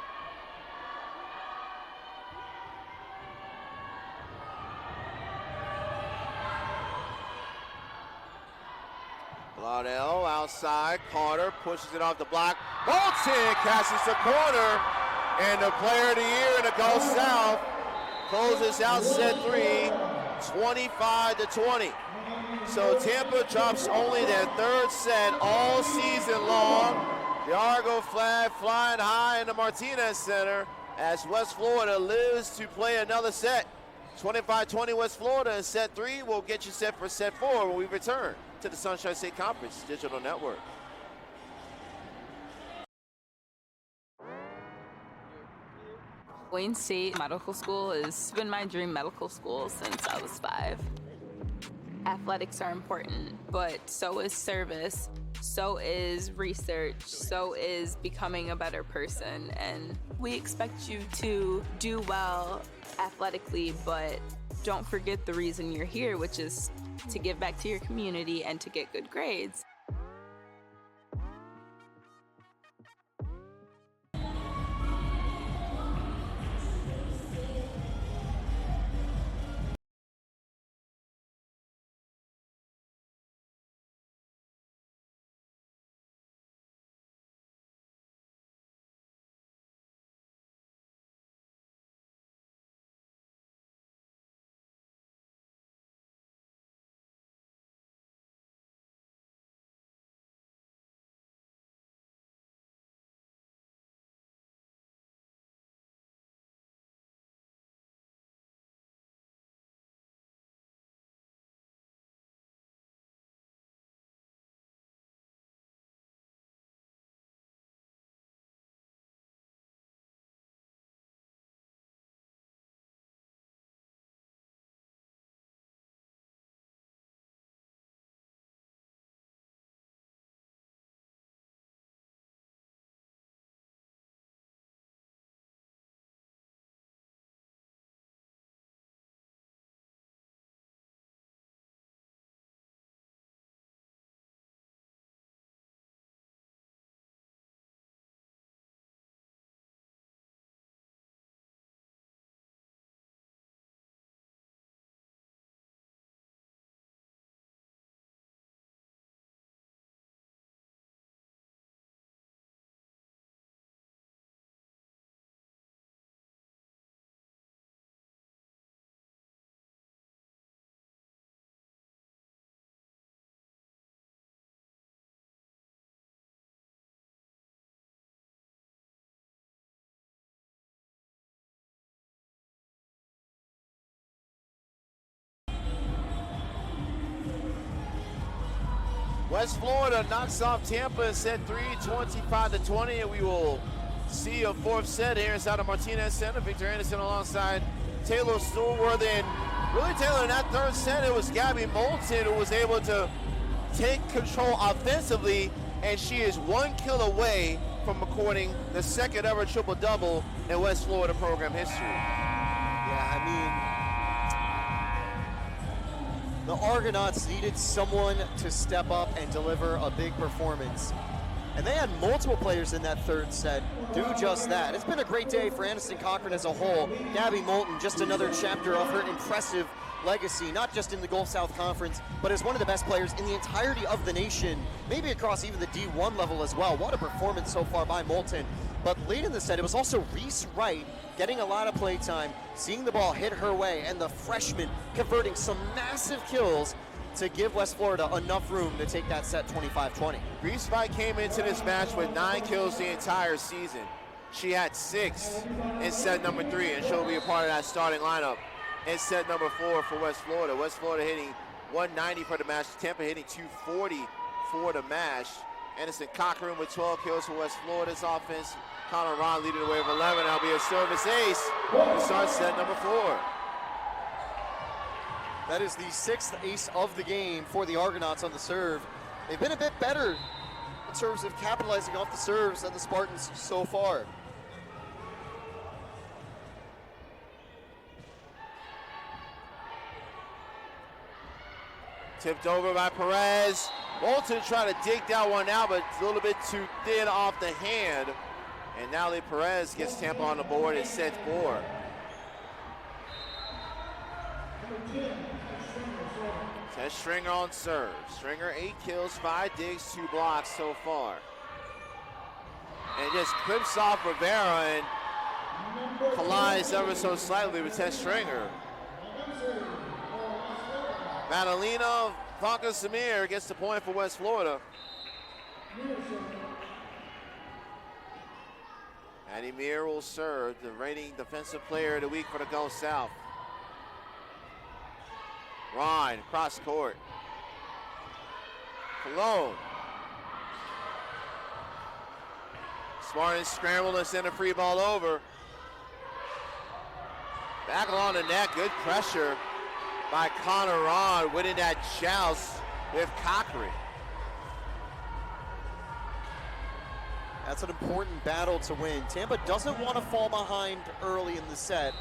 Glaudel outside, Carter pushes it off the block. Moulton catches the corner, and the player of the year in the Gulf South closes out set 3, 25-20. So Tampa drops only their 3rd set all season long. The Argo flag flying high in the Martinez Center as West Florida lives to play another set. 25-20 West Florida in set 3. We'll get you set for set 4 when we return to the Sunshine State Conference Digital Network. Wayne State Medical School has been my dream medical school since I was 5. Athletics are important, but so is service, so is research, so is becoming a better person. And we expect you to do well athletically, but don't forget the reason you're here, which is to give back to your community and to get good grades. West Florida knocks off Tampa in set 3, 25-20, and we will see a fourth set here inside of Martinez Center. Victor Anderson alongside Taylor Stillworthy. And really, Taylor, in that third set, it was Gabby Moulton who was able to take control offensively, and she is 1 kill away from recording the second ever triple-double in West Florida program history. Yeah, I mean, the Argonauts needed someone to step up and deliver a big performance. And they had multiple players in that third set do just that. It's been a great day for Aniston Cochran as a whole. Gabby Moulton, just another chapter of her impressive legacy, not just in the Gulf South Conference, but as one of the best players in the entirety of the nation, maybe across even the D1 level as well. What a performance so far by Moulton. But late in the set, it was also Reese Wright getting a lot of play time, seeing the ball hit her way, and the freshman converting some massive kills to give West Florida enough room to take that set 25-20. Reese Wright came into this match with 9 kills the entire season. She had 6 in set number 3, and she'll be a part of that starting lineup in set number 4 for West Florida. West Florida hitting 190 for the match. Tampa hitting 240 for the match. Aniston Cochran with 12 kills for West Florida's offense. Connor Ron leading the way of 11. That'll be a service ace to start set number 4. That is the 6th ace of the game for the Argonauts on the serve. They've been a bit better in terms of capitalizing off the serves than the Spartans so far. Tipped over by Perez. Moulton trying to dig that one out, but it's a little bit too thin off the hand. And now Perez gets Tampa on the board in set 4. Tess Stringer on serve. Stringer 8 kills, 5 digs, 2 blocks so far. And just clips off Rivera and collides ever so slightly with Tess Stringer. Madalena Vanca-Samir gets the point for West Florida. Maddie Meir will serve, the reigning defensive player of the week for the Gulf South. Ryan, cross court. Cologne. Spartans scramble and send a free ball over. Back along the net, good pressure by Connor Ron, winning that joust with Cochran. That's an important battle to win. Tampa doesn't want to fall behind early in the set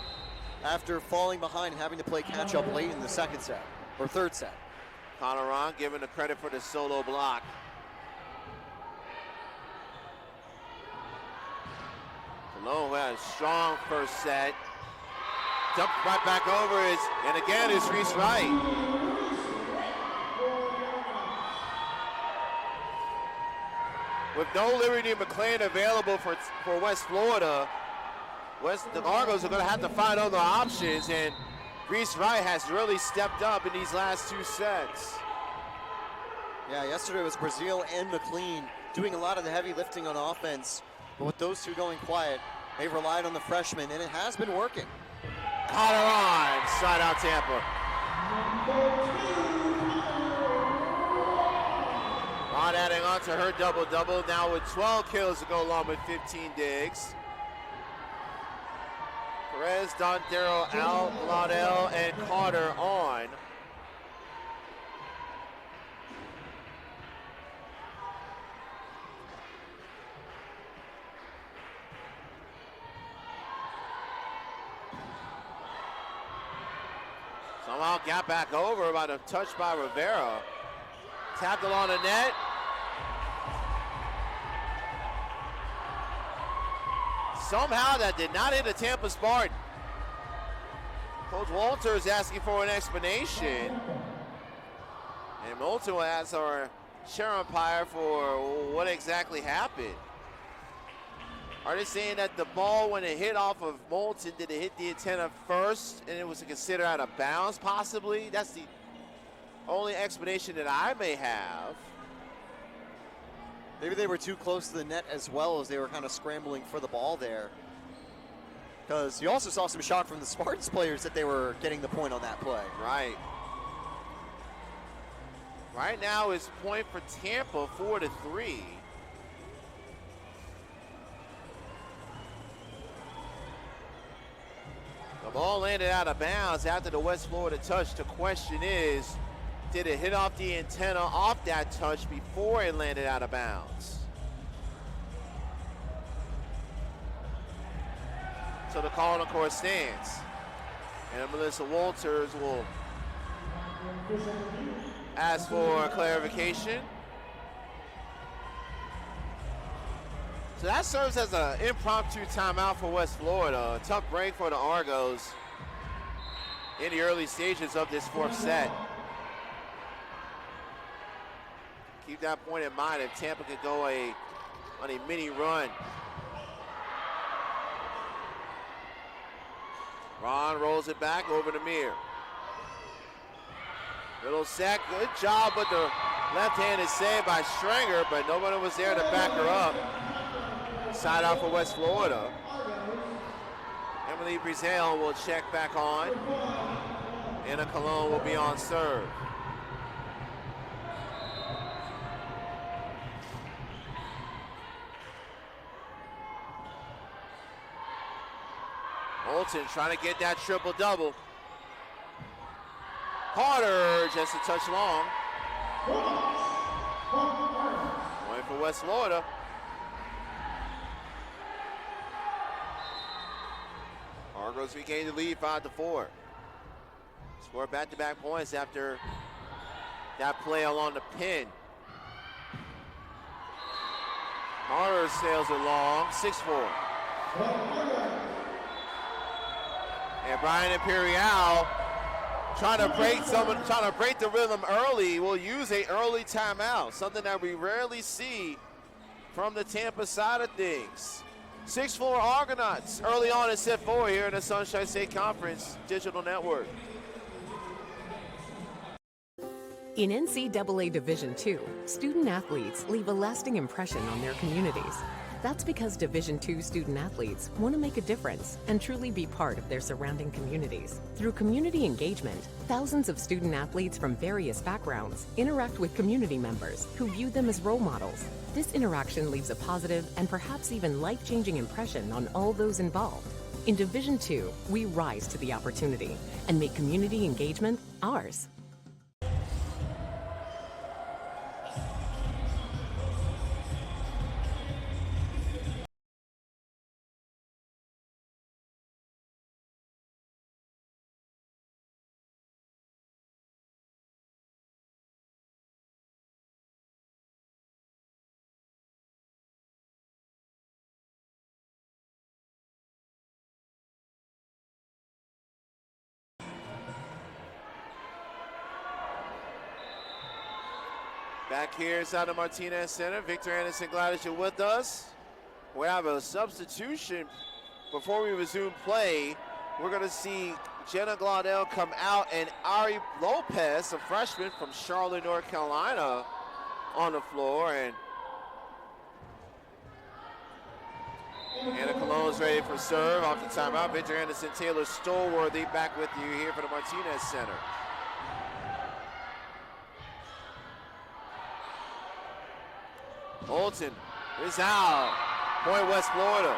after falling behind and having to play catch up late in the second set, or third set. Connor Ron given the credit for the solo block. Cologne who had a strong first set. Dumped right back over and again is Reese Wright. With no Liberty McLean available for West Florida, the Argos are going to have to find other options, and Reese Wright has really stepped up in these last 2 sets. Yeah, yesterday it was Brazil and McLean doing a lot of the heavy lifting on offense, but with those two going quiet, they've relied on the freshmen, and it has been working. Connor on, side out Tampa. Ron adding on to her double-double, now with 12 kills to go along with 15 digs. Perez, Dontero, Al, Laudel, and Carter on. Somehow got back over by the touch by Rivera. Tapped along the net. Somehow that did not hit a Tampa Spartan. Coach Walter is asking for an explanation. And Moulton will ask our chair umpire for what exactly happened. Are they saying that the ball, when it hit off of Moulton, did it hit the antenna first and it was considered out of bounds possibly? That's the only explanation that I may have. Maybe they were too close to the net as well as they were kind of scrambling for the ball there. Because you also saw some shock from the Spartans players that they were getting the point on that play. Right. Right now it's point for Tampa, 4-3. The ball landed out of bounds after the West Florida touch. The question is, did it hit off the antenna off that touch before it landed out of bounds? So the call on the court stands. And Melissa Walters will ask for clarification. So that serves as an impromptu timeout for West Florida. A tough break for the Argos in the early stages of this fourth set. Keep that point in mind if Tampa could go on a mini run. Ron rolls it back over to Mir. Little sack, good job, but the left hand is saved by Stringer, but nobody was there to back her up. Side out for West Florida. Emily Brizell will check back on. Anna Colon will be on serve. Holton trying to get that triple-double. Carter just a touch long. Point for West Florida. Argos regain the lead 5-4. Score back-to-back points after that play along the pin. Carter sails it long, 6-4. And Brian Imperial trying to break the rhythm early. Will use an early timeout, something that we rarely see from the Tampa side of things. 6-4 Argonauts early on in set 4 here in the Sunshine State Conference Digital Network. In NCAA Division II, student athletes leave a lasting impression on their communities. That's because Division II student athletes want to make a difference and truly be part of their surrounding communities. Through community engagement, thousands of student athletes from various backgrounds interact with community members who view them as role models. This interaction leaves a positive and perhaps even life-changing impression on all those involved. In Division II, we rise to the opportunity and make community engagement ours. Back here inside the Martinez Center, Victor Anderson, glad that you're with us. We have a substitution before we resume play. We're going to see Jenna Glaudel come out and Ari Lopez, a freshman from Charlotte, North Carolina, on the floor. And Anna Colon's ready for serve off the timeout. Victor Anderson, Taylor Stolworthy back with you here for the Martinez Center. Holton is out. Point West Florida.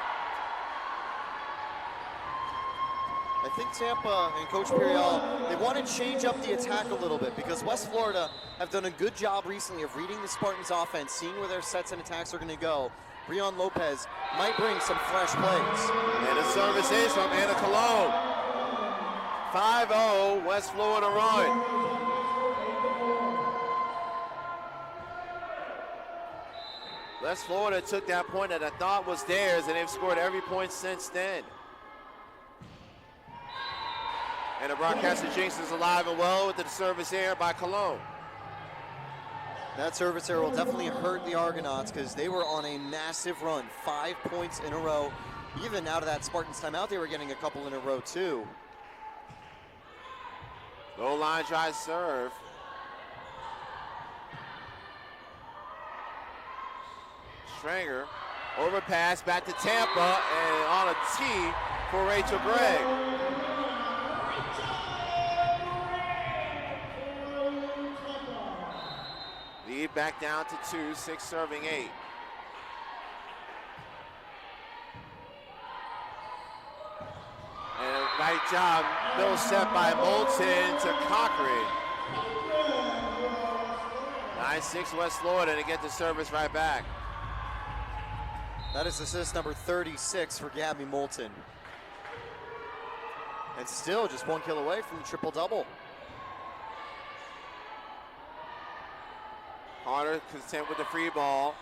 I think Tampa and Coach Perial, they want to change up the attack a little bit because West Florida have done a good job recently of reading the Spartans offense, seeing where their sets and attacks are going to go. Breon Lopez might bring some fresh plays. And the service is from Anna Colon. 5-0 West Florida run. West Florida took that point that I thought was theirs, and they've scored every point since then. And the broadcaster Jinx is alive and well with the service error by Colon. That service error will definitely hurt the Argonauts because they were on a massive run, 5 points in a row. Even out of that Spartans timeout, they were getting a couple in a row too. Low line try serve. Stringer, overpass back to Tampa, and on a tee for Rachel Gregg. back down to 2, 6 serving 8. And a nice job, middle set by Moulton to Cochran. 9-6 West Florida to get the service right back. That is assist number 36 for Gabby Moulton. And still just 1 kill away from the triple-double. Carter content with the free ball.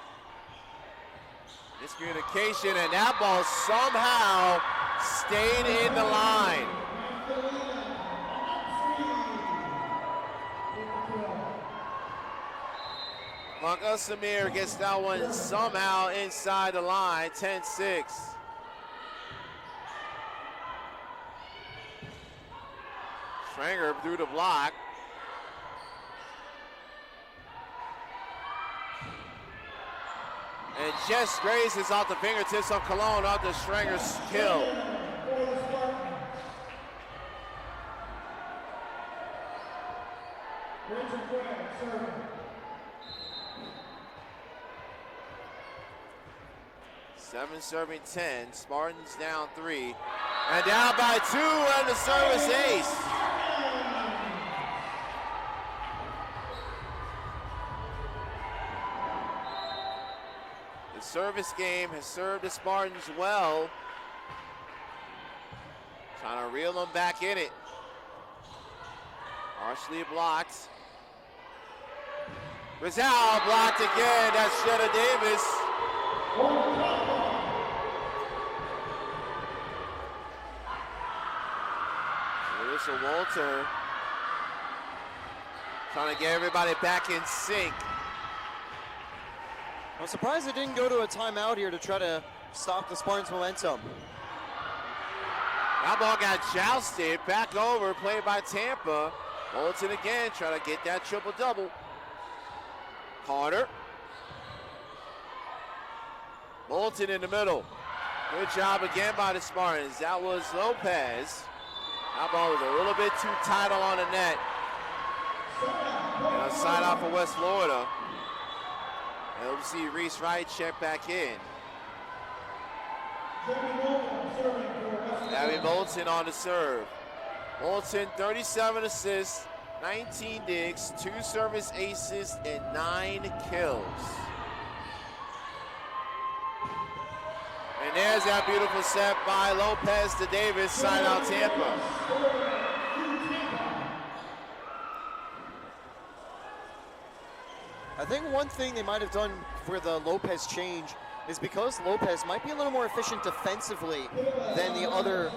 Miscommunication, and that ball somehow stayed in the line. Monka Samir gets that one somehow inside the line, 10-6. Schranger through the block. And just grazes off the fingertips of Cologne off the Schranger's kill. Seven serving 10. Spartans down 3. And down by 2 and the service ace. The service game has served the Spartans well. Trying to reel them back in it. Partially blocked. Rizal blocked again. That's Jetta Davis. Larissa Walter trying to get everybody back in sync. I'm surprised it didn't go to a timeout here to try to stop the Spartans' momentum. That ball got jousted, back over, played by Tampa. Bolton again, trying to get that triple-double. Carter. Bolton in the middle. Good job again by the Spartans. That was Lopez. That ball was a little bit too tight on the net. And a side out for West Florida. And we'll see Reese Wright check back in. Gabby Moulton on the serve. Moulton, 37 assists, 19 digs, 2 service aces, and 9 kills. And there's that beautiful set by Lopez to Davis, side out Tampa. I think one thing they might have done for the Lopez change is because Lopez might be a little more efficient defensively than the other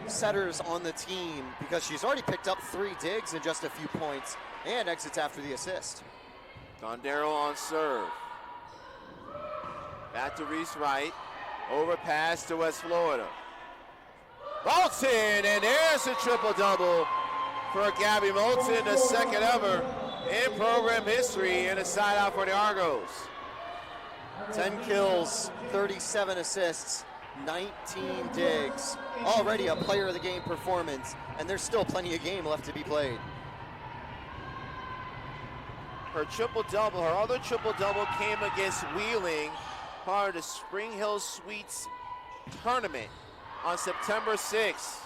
setters on the team, because she's already picked up 3 digs in just a few points and exits after the assist. Dondero on serve. Back to Reese Wright. Overpass to West Florida. Moulton, and there's a triple-double for Gabby Moulton, the second ever in program history, and a side out for the Argos. 10 kills, 37 assists, 19 digs. Already a player of the game performance, and there's still plenty of game left to be played. Her triple-double, her other triple-double came against Wheeling, part of the Spring Hill Suites tournament on September 6th.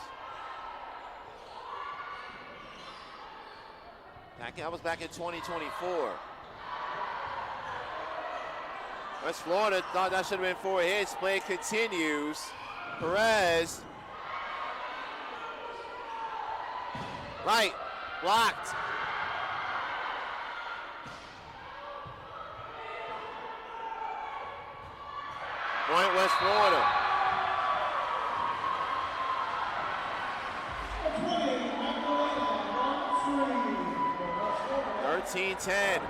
That was back in 2024. West Florida thought that should have been 4 hits. Play continues. Perez. Right, blocked. Point West Florida. 13-10.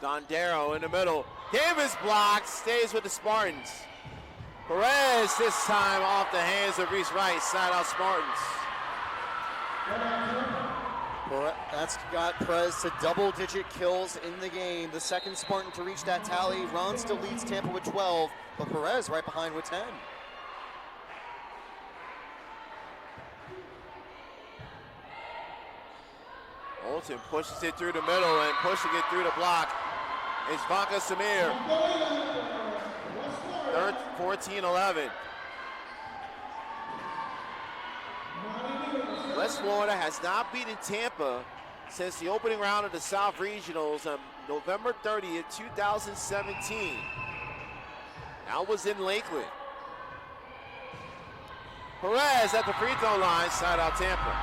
Dondero in the middle. Davis blocked, stays with the Spartans. Perez this time off the hands of Reese Wright, side out Spartans. That's got Perez to double-digit kills in the game. The second Spartan to reach that tally. Ron still leads Tampa with 12, but Perez right behind with 10. Moulton pushes it through the middle and pushing it through the block is Vanka Samir. 14-11. West Florida has not beaten Tampa since the opening round of the South Regionals on November 30th, 2017. That was in Lakeland. Perez at the free throw line, side out Tampa.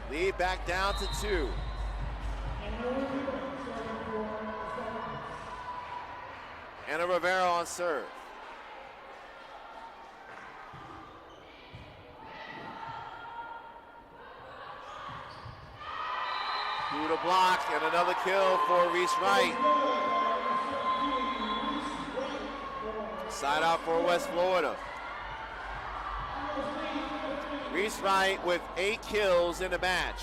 Lead back down to 2. Anna Rivera on serve. Through the block and another kill for Reese Wright. Side out for West Florida. Reese Wright with 8 kills in the match.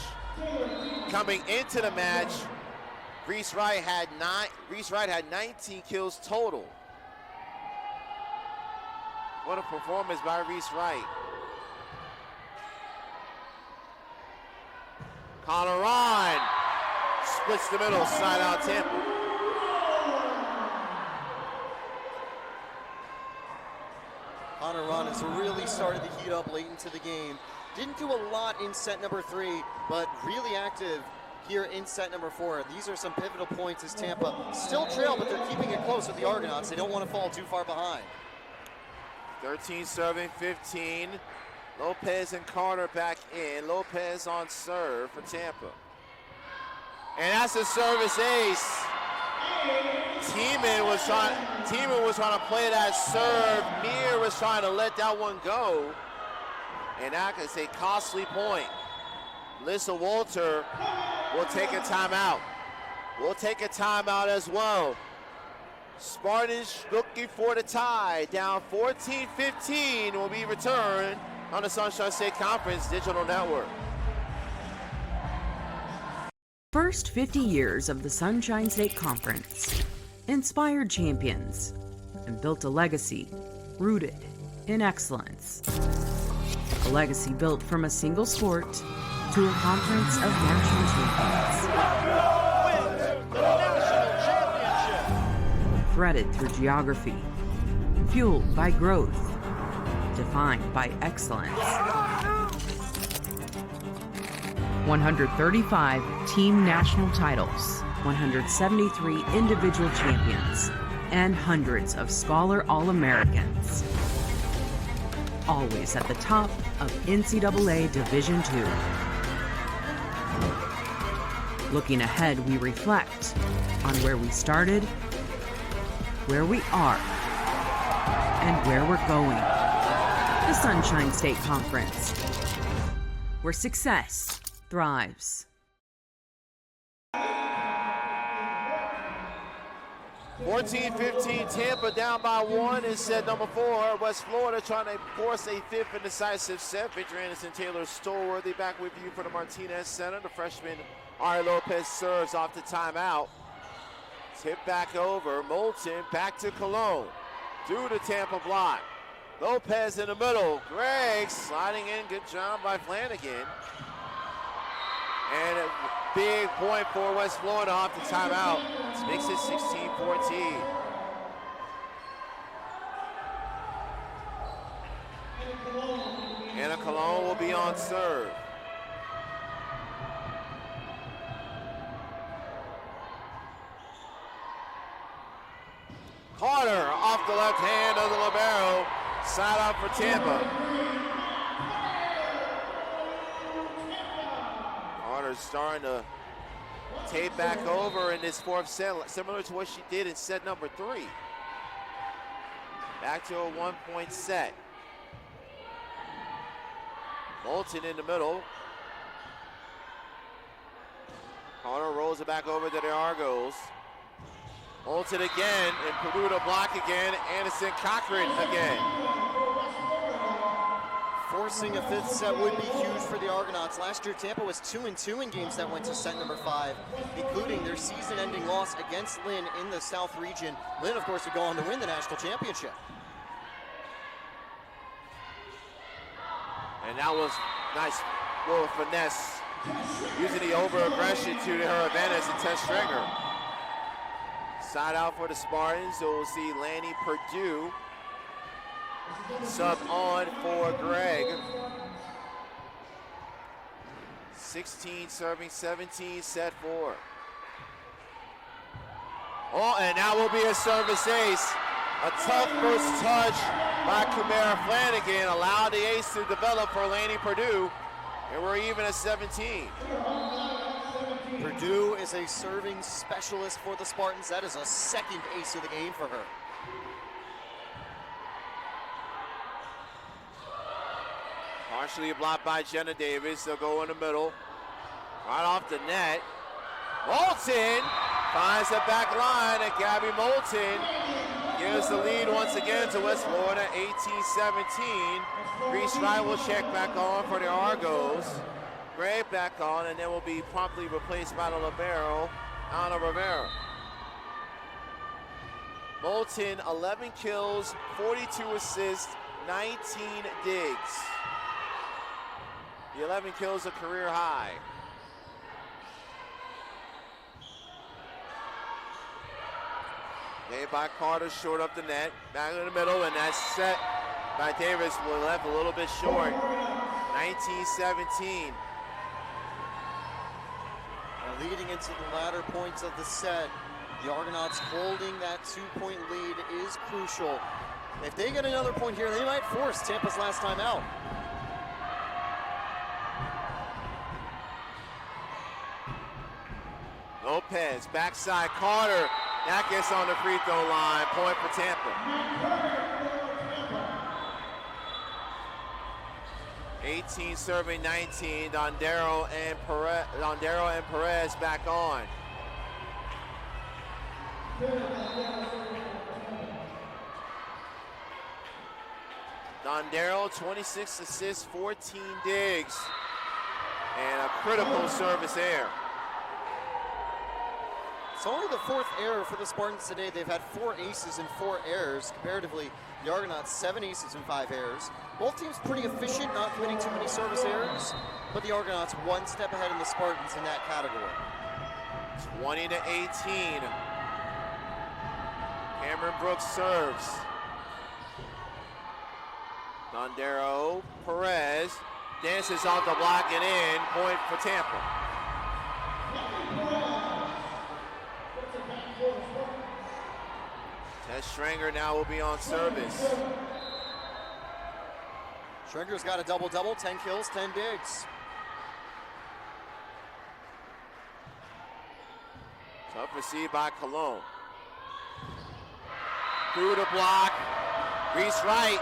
Coming into the match, Reese Wright had 19 kills total. What a performance by Reese Wright. Connor Ron splits the middle, side out Tampa. Connor Ron has really started to heat up late into the game. Didn't do a lot in set number 3, but really active here in set number 4. These are some pivotal points as Tampa still trail, but they're keeping it close with the Argonauts. They don't want to fall too far behind. 13 serving, 15. Lopez and Carter back in. Lopez on serve for Tampa. And that's a service ace. Tiemann was trying to play that serve. Mir was trying to let that one go. And that is a costly point. Lissa Walter will take a timeout. We'll take a timeout as well. Spartans looking for the tie. Down 14-15 will be returned on the Sunshine State Conference Digital Network. First 50 years of the Sunshine State Conference. Inspired champions and built a legacy rooted in excellence. A legacy built from a single sport to a conference of national champions. Threaded through geography, fueled by growth, defined by excellence. 135 team national titles, 173 individual champions, and hundreds of Scholar All-Americans. Always at the top of NCAA Division II. Looking ahead, we reflect on where we started, where we are, and where we're going. The Sunshine State Conference, where success thrives. 14-15, Tampa down by 1 in set number 4. West Florida trying to force a 5th and decisive set. Victor Anderson, Taylor Stolworthy back with you for the Martinez Center. The freshman Ari Lopez serves off the timeout. Tip back over, Moulton back to Cologne. Through the Tampa block. Lopez in the middle. Gregg sliding in, good job by Flanagan. And a big point for West Florida off the timeout. This makes it 16-14. Anna Cologne will be on serve. Carter off the left hand of the libero. Side out for Tampa. Carter's starting to tape back over in this 4th set, similar to what she did in set number 3. Back to a 1-point set. Moulton in the middle. Carter rolls it back over to the Argos. Moulton again, and Peruta block again. Anderson Cochran again. Forcing a fifth set would be huge for the Argonauts. Last year, Tampa was 2-2 in games that went to set number 5, including their season-ending loss against Lynn in the South region. Lynn, of course, would go on to win the national championship. And that was nice little finesse, using the over-aggression to her advantage to Tess Stringer. Side out for the Spartans, so we'll see Lanny Perdue sub on for Greg. 16 serving, 17 set 4. Oh, and that will be a service ace. A tough first touch by Kumara Flanagan allowed the ace to develop for Lanny Perdue, and we're even at 17. Perdue is a serving specialist for the Spartans. That is a second ace of the game for her. Partially blocked by Jenna Davis. They'll go in the middle. Right off the net. Moulton finds the back line, and Gabby Moulton gives the lead once again to West Florida, 18-17. Reese Wright will check back on for the Argos. Gray back on, and then will be promptly replaced by the libero, Ana Rivera. Moulton, 11 kills, 42 assists, 19 digs. The 11 kills a career high. Made by Carter, short up the net, back in the middle, and that's set by Davis, was left a little bit short. 19-17. Leading into the latter points of the set, the Argonauts holding that 2-point lead is crucial. If they get another point here, they might force Tampa's last time out. Lopez, backside Carter. That gets on the free throw line. Point for Tampa. 18 serving 19. Dondero and Perez back on. Dondero, 26 assists, 14 digs, and a critical service error. It's only the 4th error for the Spartans today. They've had 4 aces and 4 errors. Comparatively, the Argonauts 7 aces and 5 errors. Both teams pretty efficient, not committing too many service errors, but the Argonauts one step ahead of the Spartans in that category. 20-18. Cameron Brooks serves. Dondero, Perez dances off the block and in. Point for Tampa. Tess Stringer now will be on service. Stringer's got a double-double, 10 kills, 10 digs. Tough receive by Cologne. Through the block, Reese Wright,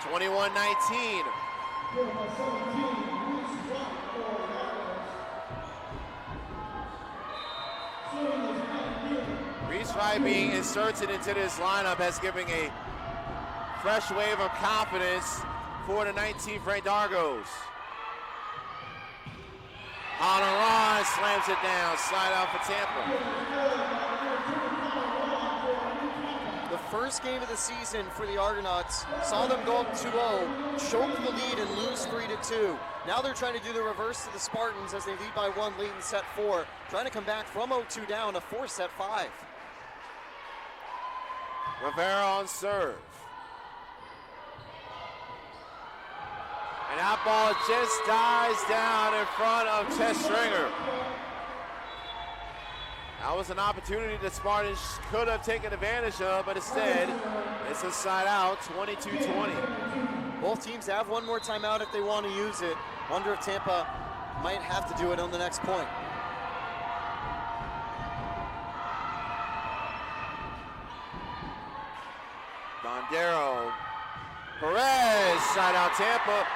21-19. Reese Wright being inserted into this lineup has given a fresh wave of confidence for the 19th ranked Argos. Ron slams it down, side out for Tampa. The first game of the season for the Argonauts saw them go up 2-0, choke the lead and lose 3-2. Now they're trying to do the reverse to the Spartans as they lead by 1 late in set 4, trying to come back from 0-2 down to 4 set 5. Rivera on serve. And that ball just dies down in front of Tess Stringer. That was an opportunity the Spartans could have taken advantage of, but instead, it's a side out, 22-20. Both teams have one more timeout if they want to use it. Wonder if Tampa might have to do it on the next point. Dondero, Perez, side out Tampa.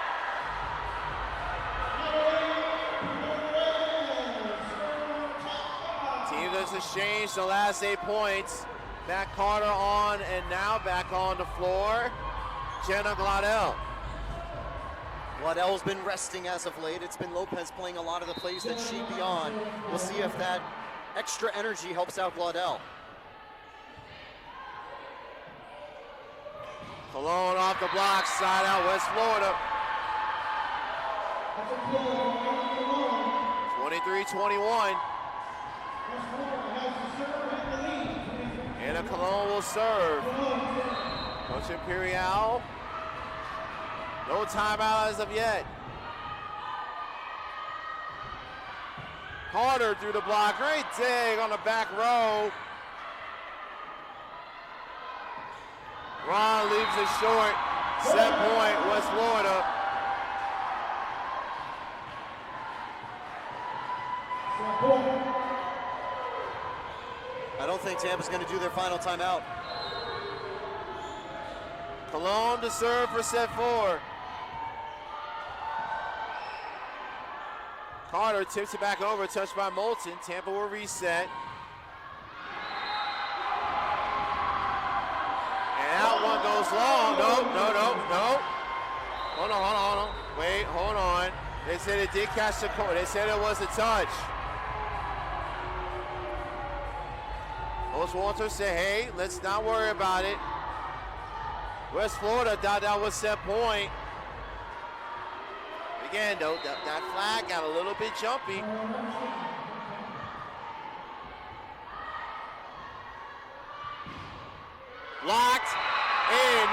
Team that's exchanged the last 8 points. Back Carter on, and now back on the floor, Jenna Glodell. Waddell's been resting as of late. It's been Lopez playing a lot of the plays that she'd be on. We'll see if that extra energy helps out Waddell. Cologne off the block, side out, West Florida. 23-21. Anna Cologne will serve. Coach Imperial. No timeout as of yet. Carter through the block. Great dig on the back row. Ron leaves it short. Set point, West Florida. I don't think Tampa's going to do their final timeout. Cologne to serve for set 4. Carter tips it back over, touched by Moulton. Tampa will reset. And that one goes long. No. Hold on. Wait, hold on. They said it did catch the court. They said it was a touch. Coach Walter said, hey, let's not worry about it. West Florida thought that was set point. Again, though, that flag got a little bit jumpy. Locked in,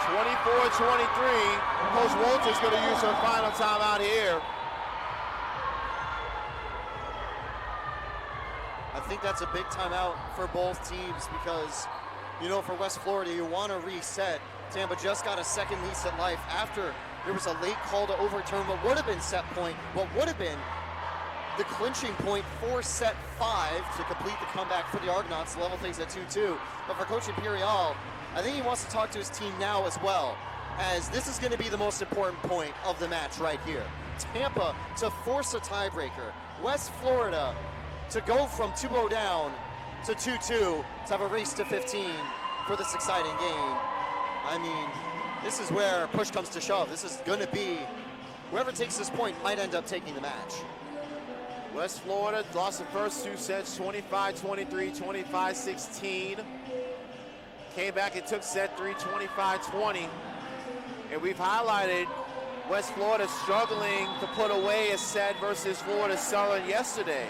24-23. Coach Walter's going to use her final timeout here. I think that's a big timeout for both teams because, you know, for West Florida, you want to reset. Tampa just got a second lease at life after there was a late call to overturn what would have been set point, what would have been the clinching point for set 5 to complete the comeback for the Argonauts, level things at 2-2. But for Coach Imperial, I think he wants to talk to his team now as well, as this is going to be the most important point of the match right here. Tampa to force a tiebreaker. West Florida to go from 2-0 down to 2-2 to have a race to 15 for this exciting game. I mean, this is where push comes to shove. This is going to be, whoever takes this point might end up taking the match. West Florida lost the first 2 sets, 25-23, 25-16. Came back and took set 3, 25-20. And we've highlighted West Florida struggling to put away a set versus Florida Southern yesterday.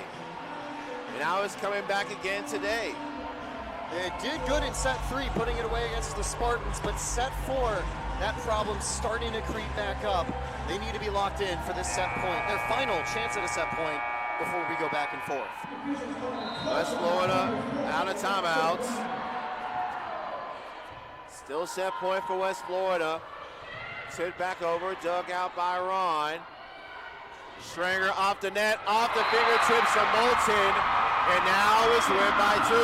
And now it's coming back again today. They did good in set 3, putting it away against the Spartans, but set 4, that problem's starting to creep back up. They need to be locked in for this set point, their final chance at a set point before we go back and forth. West Florida out of timeouts. Still set point for West Florida. Tipped back over, dug out by Ron. Stringer off the net, off the fingertips of Moulton, and now it's win by 2.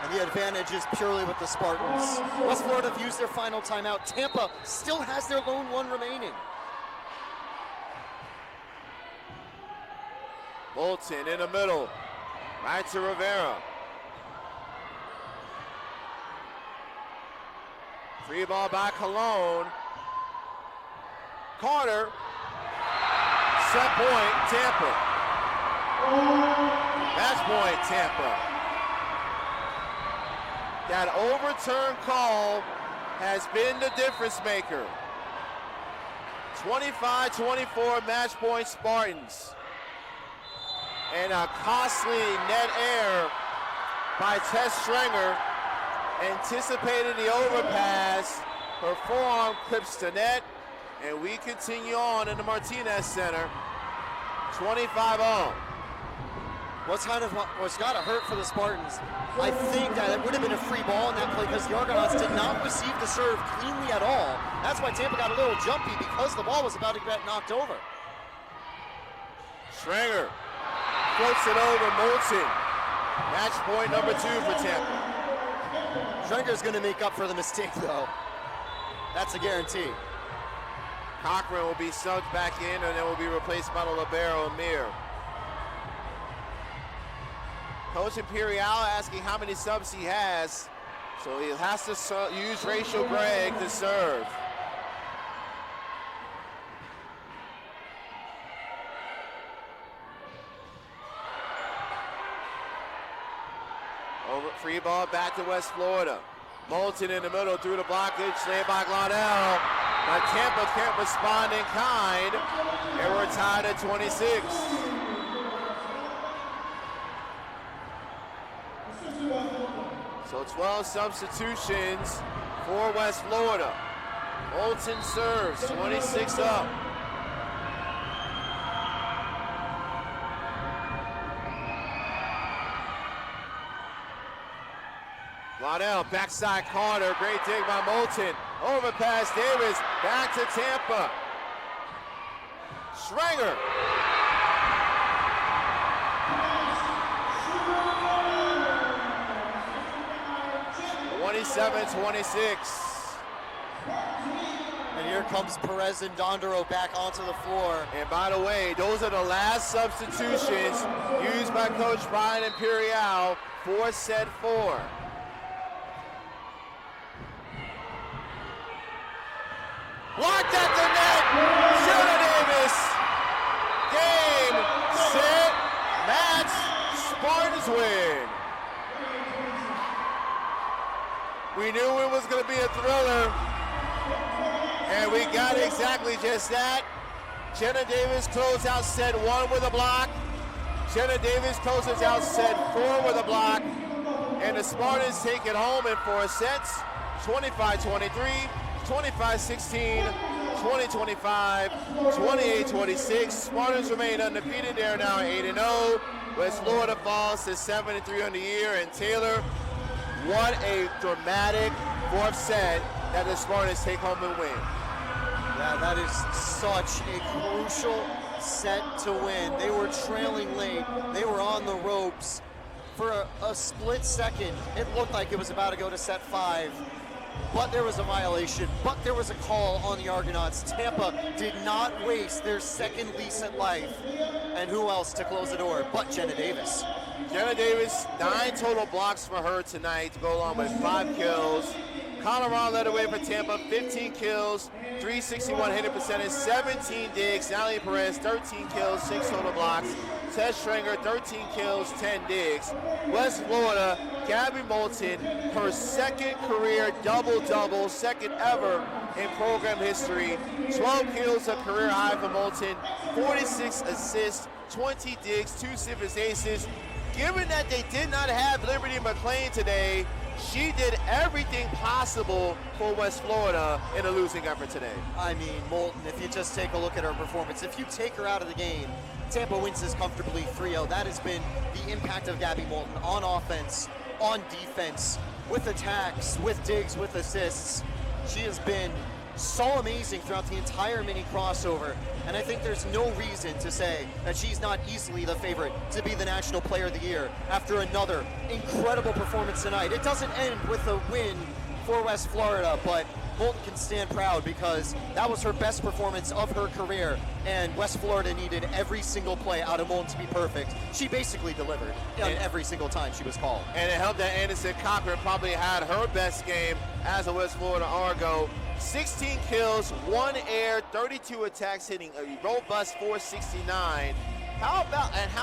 And the advantage is purely with the Spartans. West Florida have used their final timeout. Tampa still has their lone one remaining. Moulton in the middle, right to Rivera. Free ball by Cologne. Carter, set point, Tampa. Match point, Tampa. That overturn call has been the difference maker. 25-24 match point Spartans. And a costly net error by Tess Stringer. Anticipated the overpass. Her forearm clips the net. And we continue on in the Martinez Center. 25-0. What's got to hurt for the Spartans, I think that it would have been a free ball in that play because the Argonauts did not receive the serve cleanly at all. That's why Tampa got a little jumpy because the ball was about to get knocked over. Stringer floats it over Moulton. Match point number 2 for Tampa. Stringer's going to make up for the mistake, though. That's a guarantee. Cochran will be subbed back in and then will be replaced by the libero Amir. Coach Imperial asking how many subs he has. So he has to use Rachel Gregg to serve. Over free ball back to West Florida. Moulton in the middle through the blockage, laid by Glaudel. But Tampa can't respond in kind, and we're tied at 26. So 12 substitutions for West Florida. Moulton serves, 26 up. Glaudel, backside corner, great dig by Moulton. Overpass Davis, back to Tampa. Schrenger. 27-26. And here comes Perez and Dondero back onto the floor. And by the way, those are the last substitutions used by Coach Brian Imperial for set 4. Blocked at the net, Jenna Davis. Game, set, match, Spartans win. We knew it was going to be a thriller, and we got exactly just that. Jenna Davis closed out set 1 with a block. Jenna Davis closes out set 4 with a block, and the Spartans take it home in 4 sets, 25-23, 25-16, 20-25, 28-26. Spartans remain undefeated. They are now 8-0. West Florida falls to 7-3 on the year, and Taylor, what a dramatic 4th set that the Spartans take home and win. Yeah, that is such a crucial set to win. They were trailing late. They were on the ropes. For a split second, it looked like it was about to go to set 5. But there was a violation, but there was a call on the Argonauts. Tampa did not waste their second lease at life. And who else to close the door but Jenna Davis? Jenna Davis, 9 total blocks for her tonight to go along with 5 kills. Colorado led away for Tampa, 15 kills, 361 hitting percentage, 17 digs. Natalie Perez, 13 kills, 6 total blocks. Tess Schrenger, 13 kills, 10 digs. West Florida, Gabby Moulton, her second career double-double, second ever in program history. 12 kills, a career high for Moulton, 46 assists, 20 digs, 2 Civis aces. Given that they did not have Liberty McLean today, she did everything possible for West Florida in a losing effort today. I mean, Moulton, if you just take a look at her performance, if you take her out of the game, Tampa wins this comfortably 3-0. That has been the impact of Gabby Moulton on offense, on defense, with attacks, with digs, with assists. She has been so amazing throughout the entire mini crossover, and I think there's no reason to say that she's not easily the favorite to be the National Player of the Year after another incredible performance tonight. It doesn't end with a win for West Florida, but Moulton can stand proud because that was her best performance of her career, and West Florida needed every single play out of Moulton to be perfect. She basically delivered on every single time she was called. And it helped that Anderson Cochran probably had her best game as a West Florida Argo. 16 kills, 1 air, 32 attacks, hitting a robust 469. How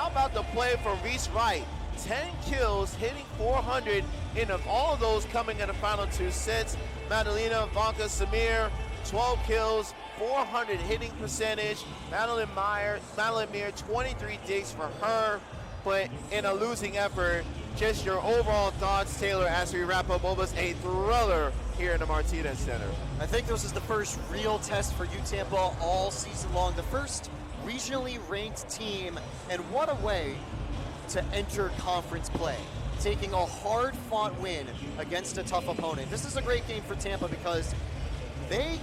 about the play from Reese Wright? 10 kills, hitting 400, and of all of those coming in the final 2 sets. Madalena Vanka Samir, 12 kills, 400 hitting percentage. Madeline Meir, 23 digs for her. But in a losing effort, just your overall thoughts, Taylor, as we wrap up what was a thriller here in the Martinez Center. I think this is the first real test for Tampa all season long. The first regionally ranked team, and what a way to enter conference play. Taking a hard-fought win against a tough opponent. This is a great game for Tampa because they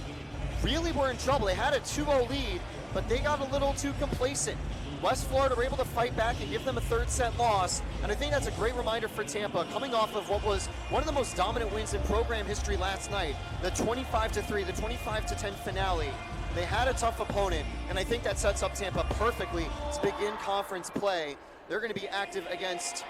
really were in trouble. They had a 2-0 lead, but they got a little too complacent. West Florida were able to fight back and give them a 3rd set loss, and I think that's a great reminder for Tampa coming off of what was one of the most dominant wins in program history last night, the 25-3, the 25-10 finale. They had a tough opponent, and I think that sets up Tampa perfectly to begin conference play. They're going to be active against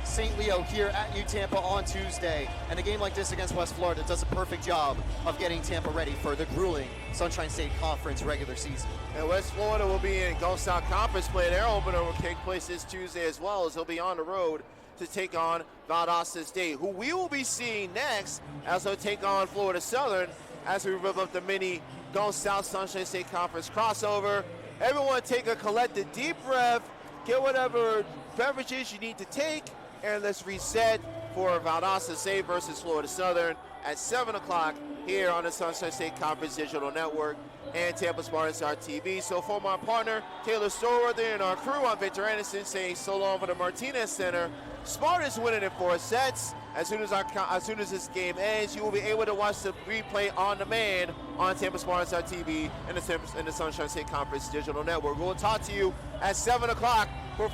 St. Leo here at Tampa on Tuesday. And a game like this against West Florida does a perfect job of getting Tampa ready for the grueling Sunshine State Conference regular season. And West Florida will be in Gulf South Conference play. Their opener will take place this Tuesday as well, as they'll be on the road to take on Valdosta State, who we will be seeing next as they'll take on Florida Southern as we rev up the mini Gulf South Sunshine State Conference crossover. Everyone take a collective deep breath, get whatever beverages you need to take, and let's reset for Valdosta State versus Florida Southern at 7 o'clock here on the Sunshine State Conference Digital Network and Tampa Spartans TV. So for my partner, Taylor Storeworthy, and our crew, I'm Victor Anderson saying so long for the Martinez Center. Spartans winning in 4 sets. As soon as this game ends, you will be able to watch the replay on demand on Tampa Spartans TV and the Sunshine State Conference Digital Network. We'll talk to you at 7 o'clock for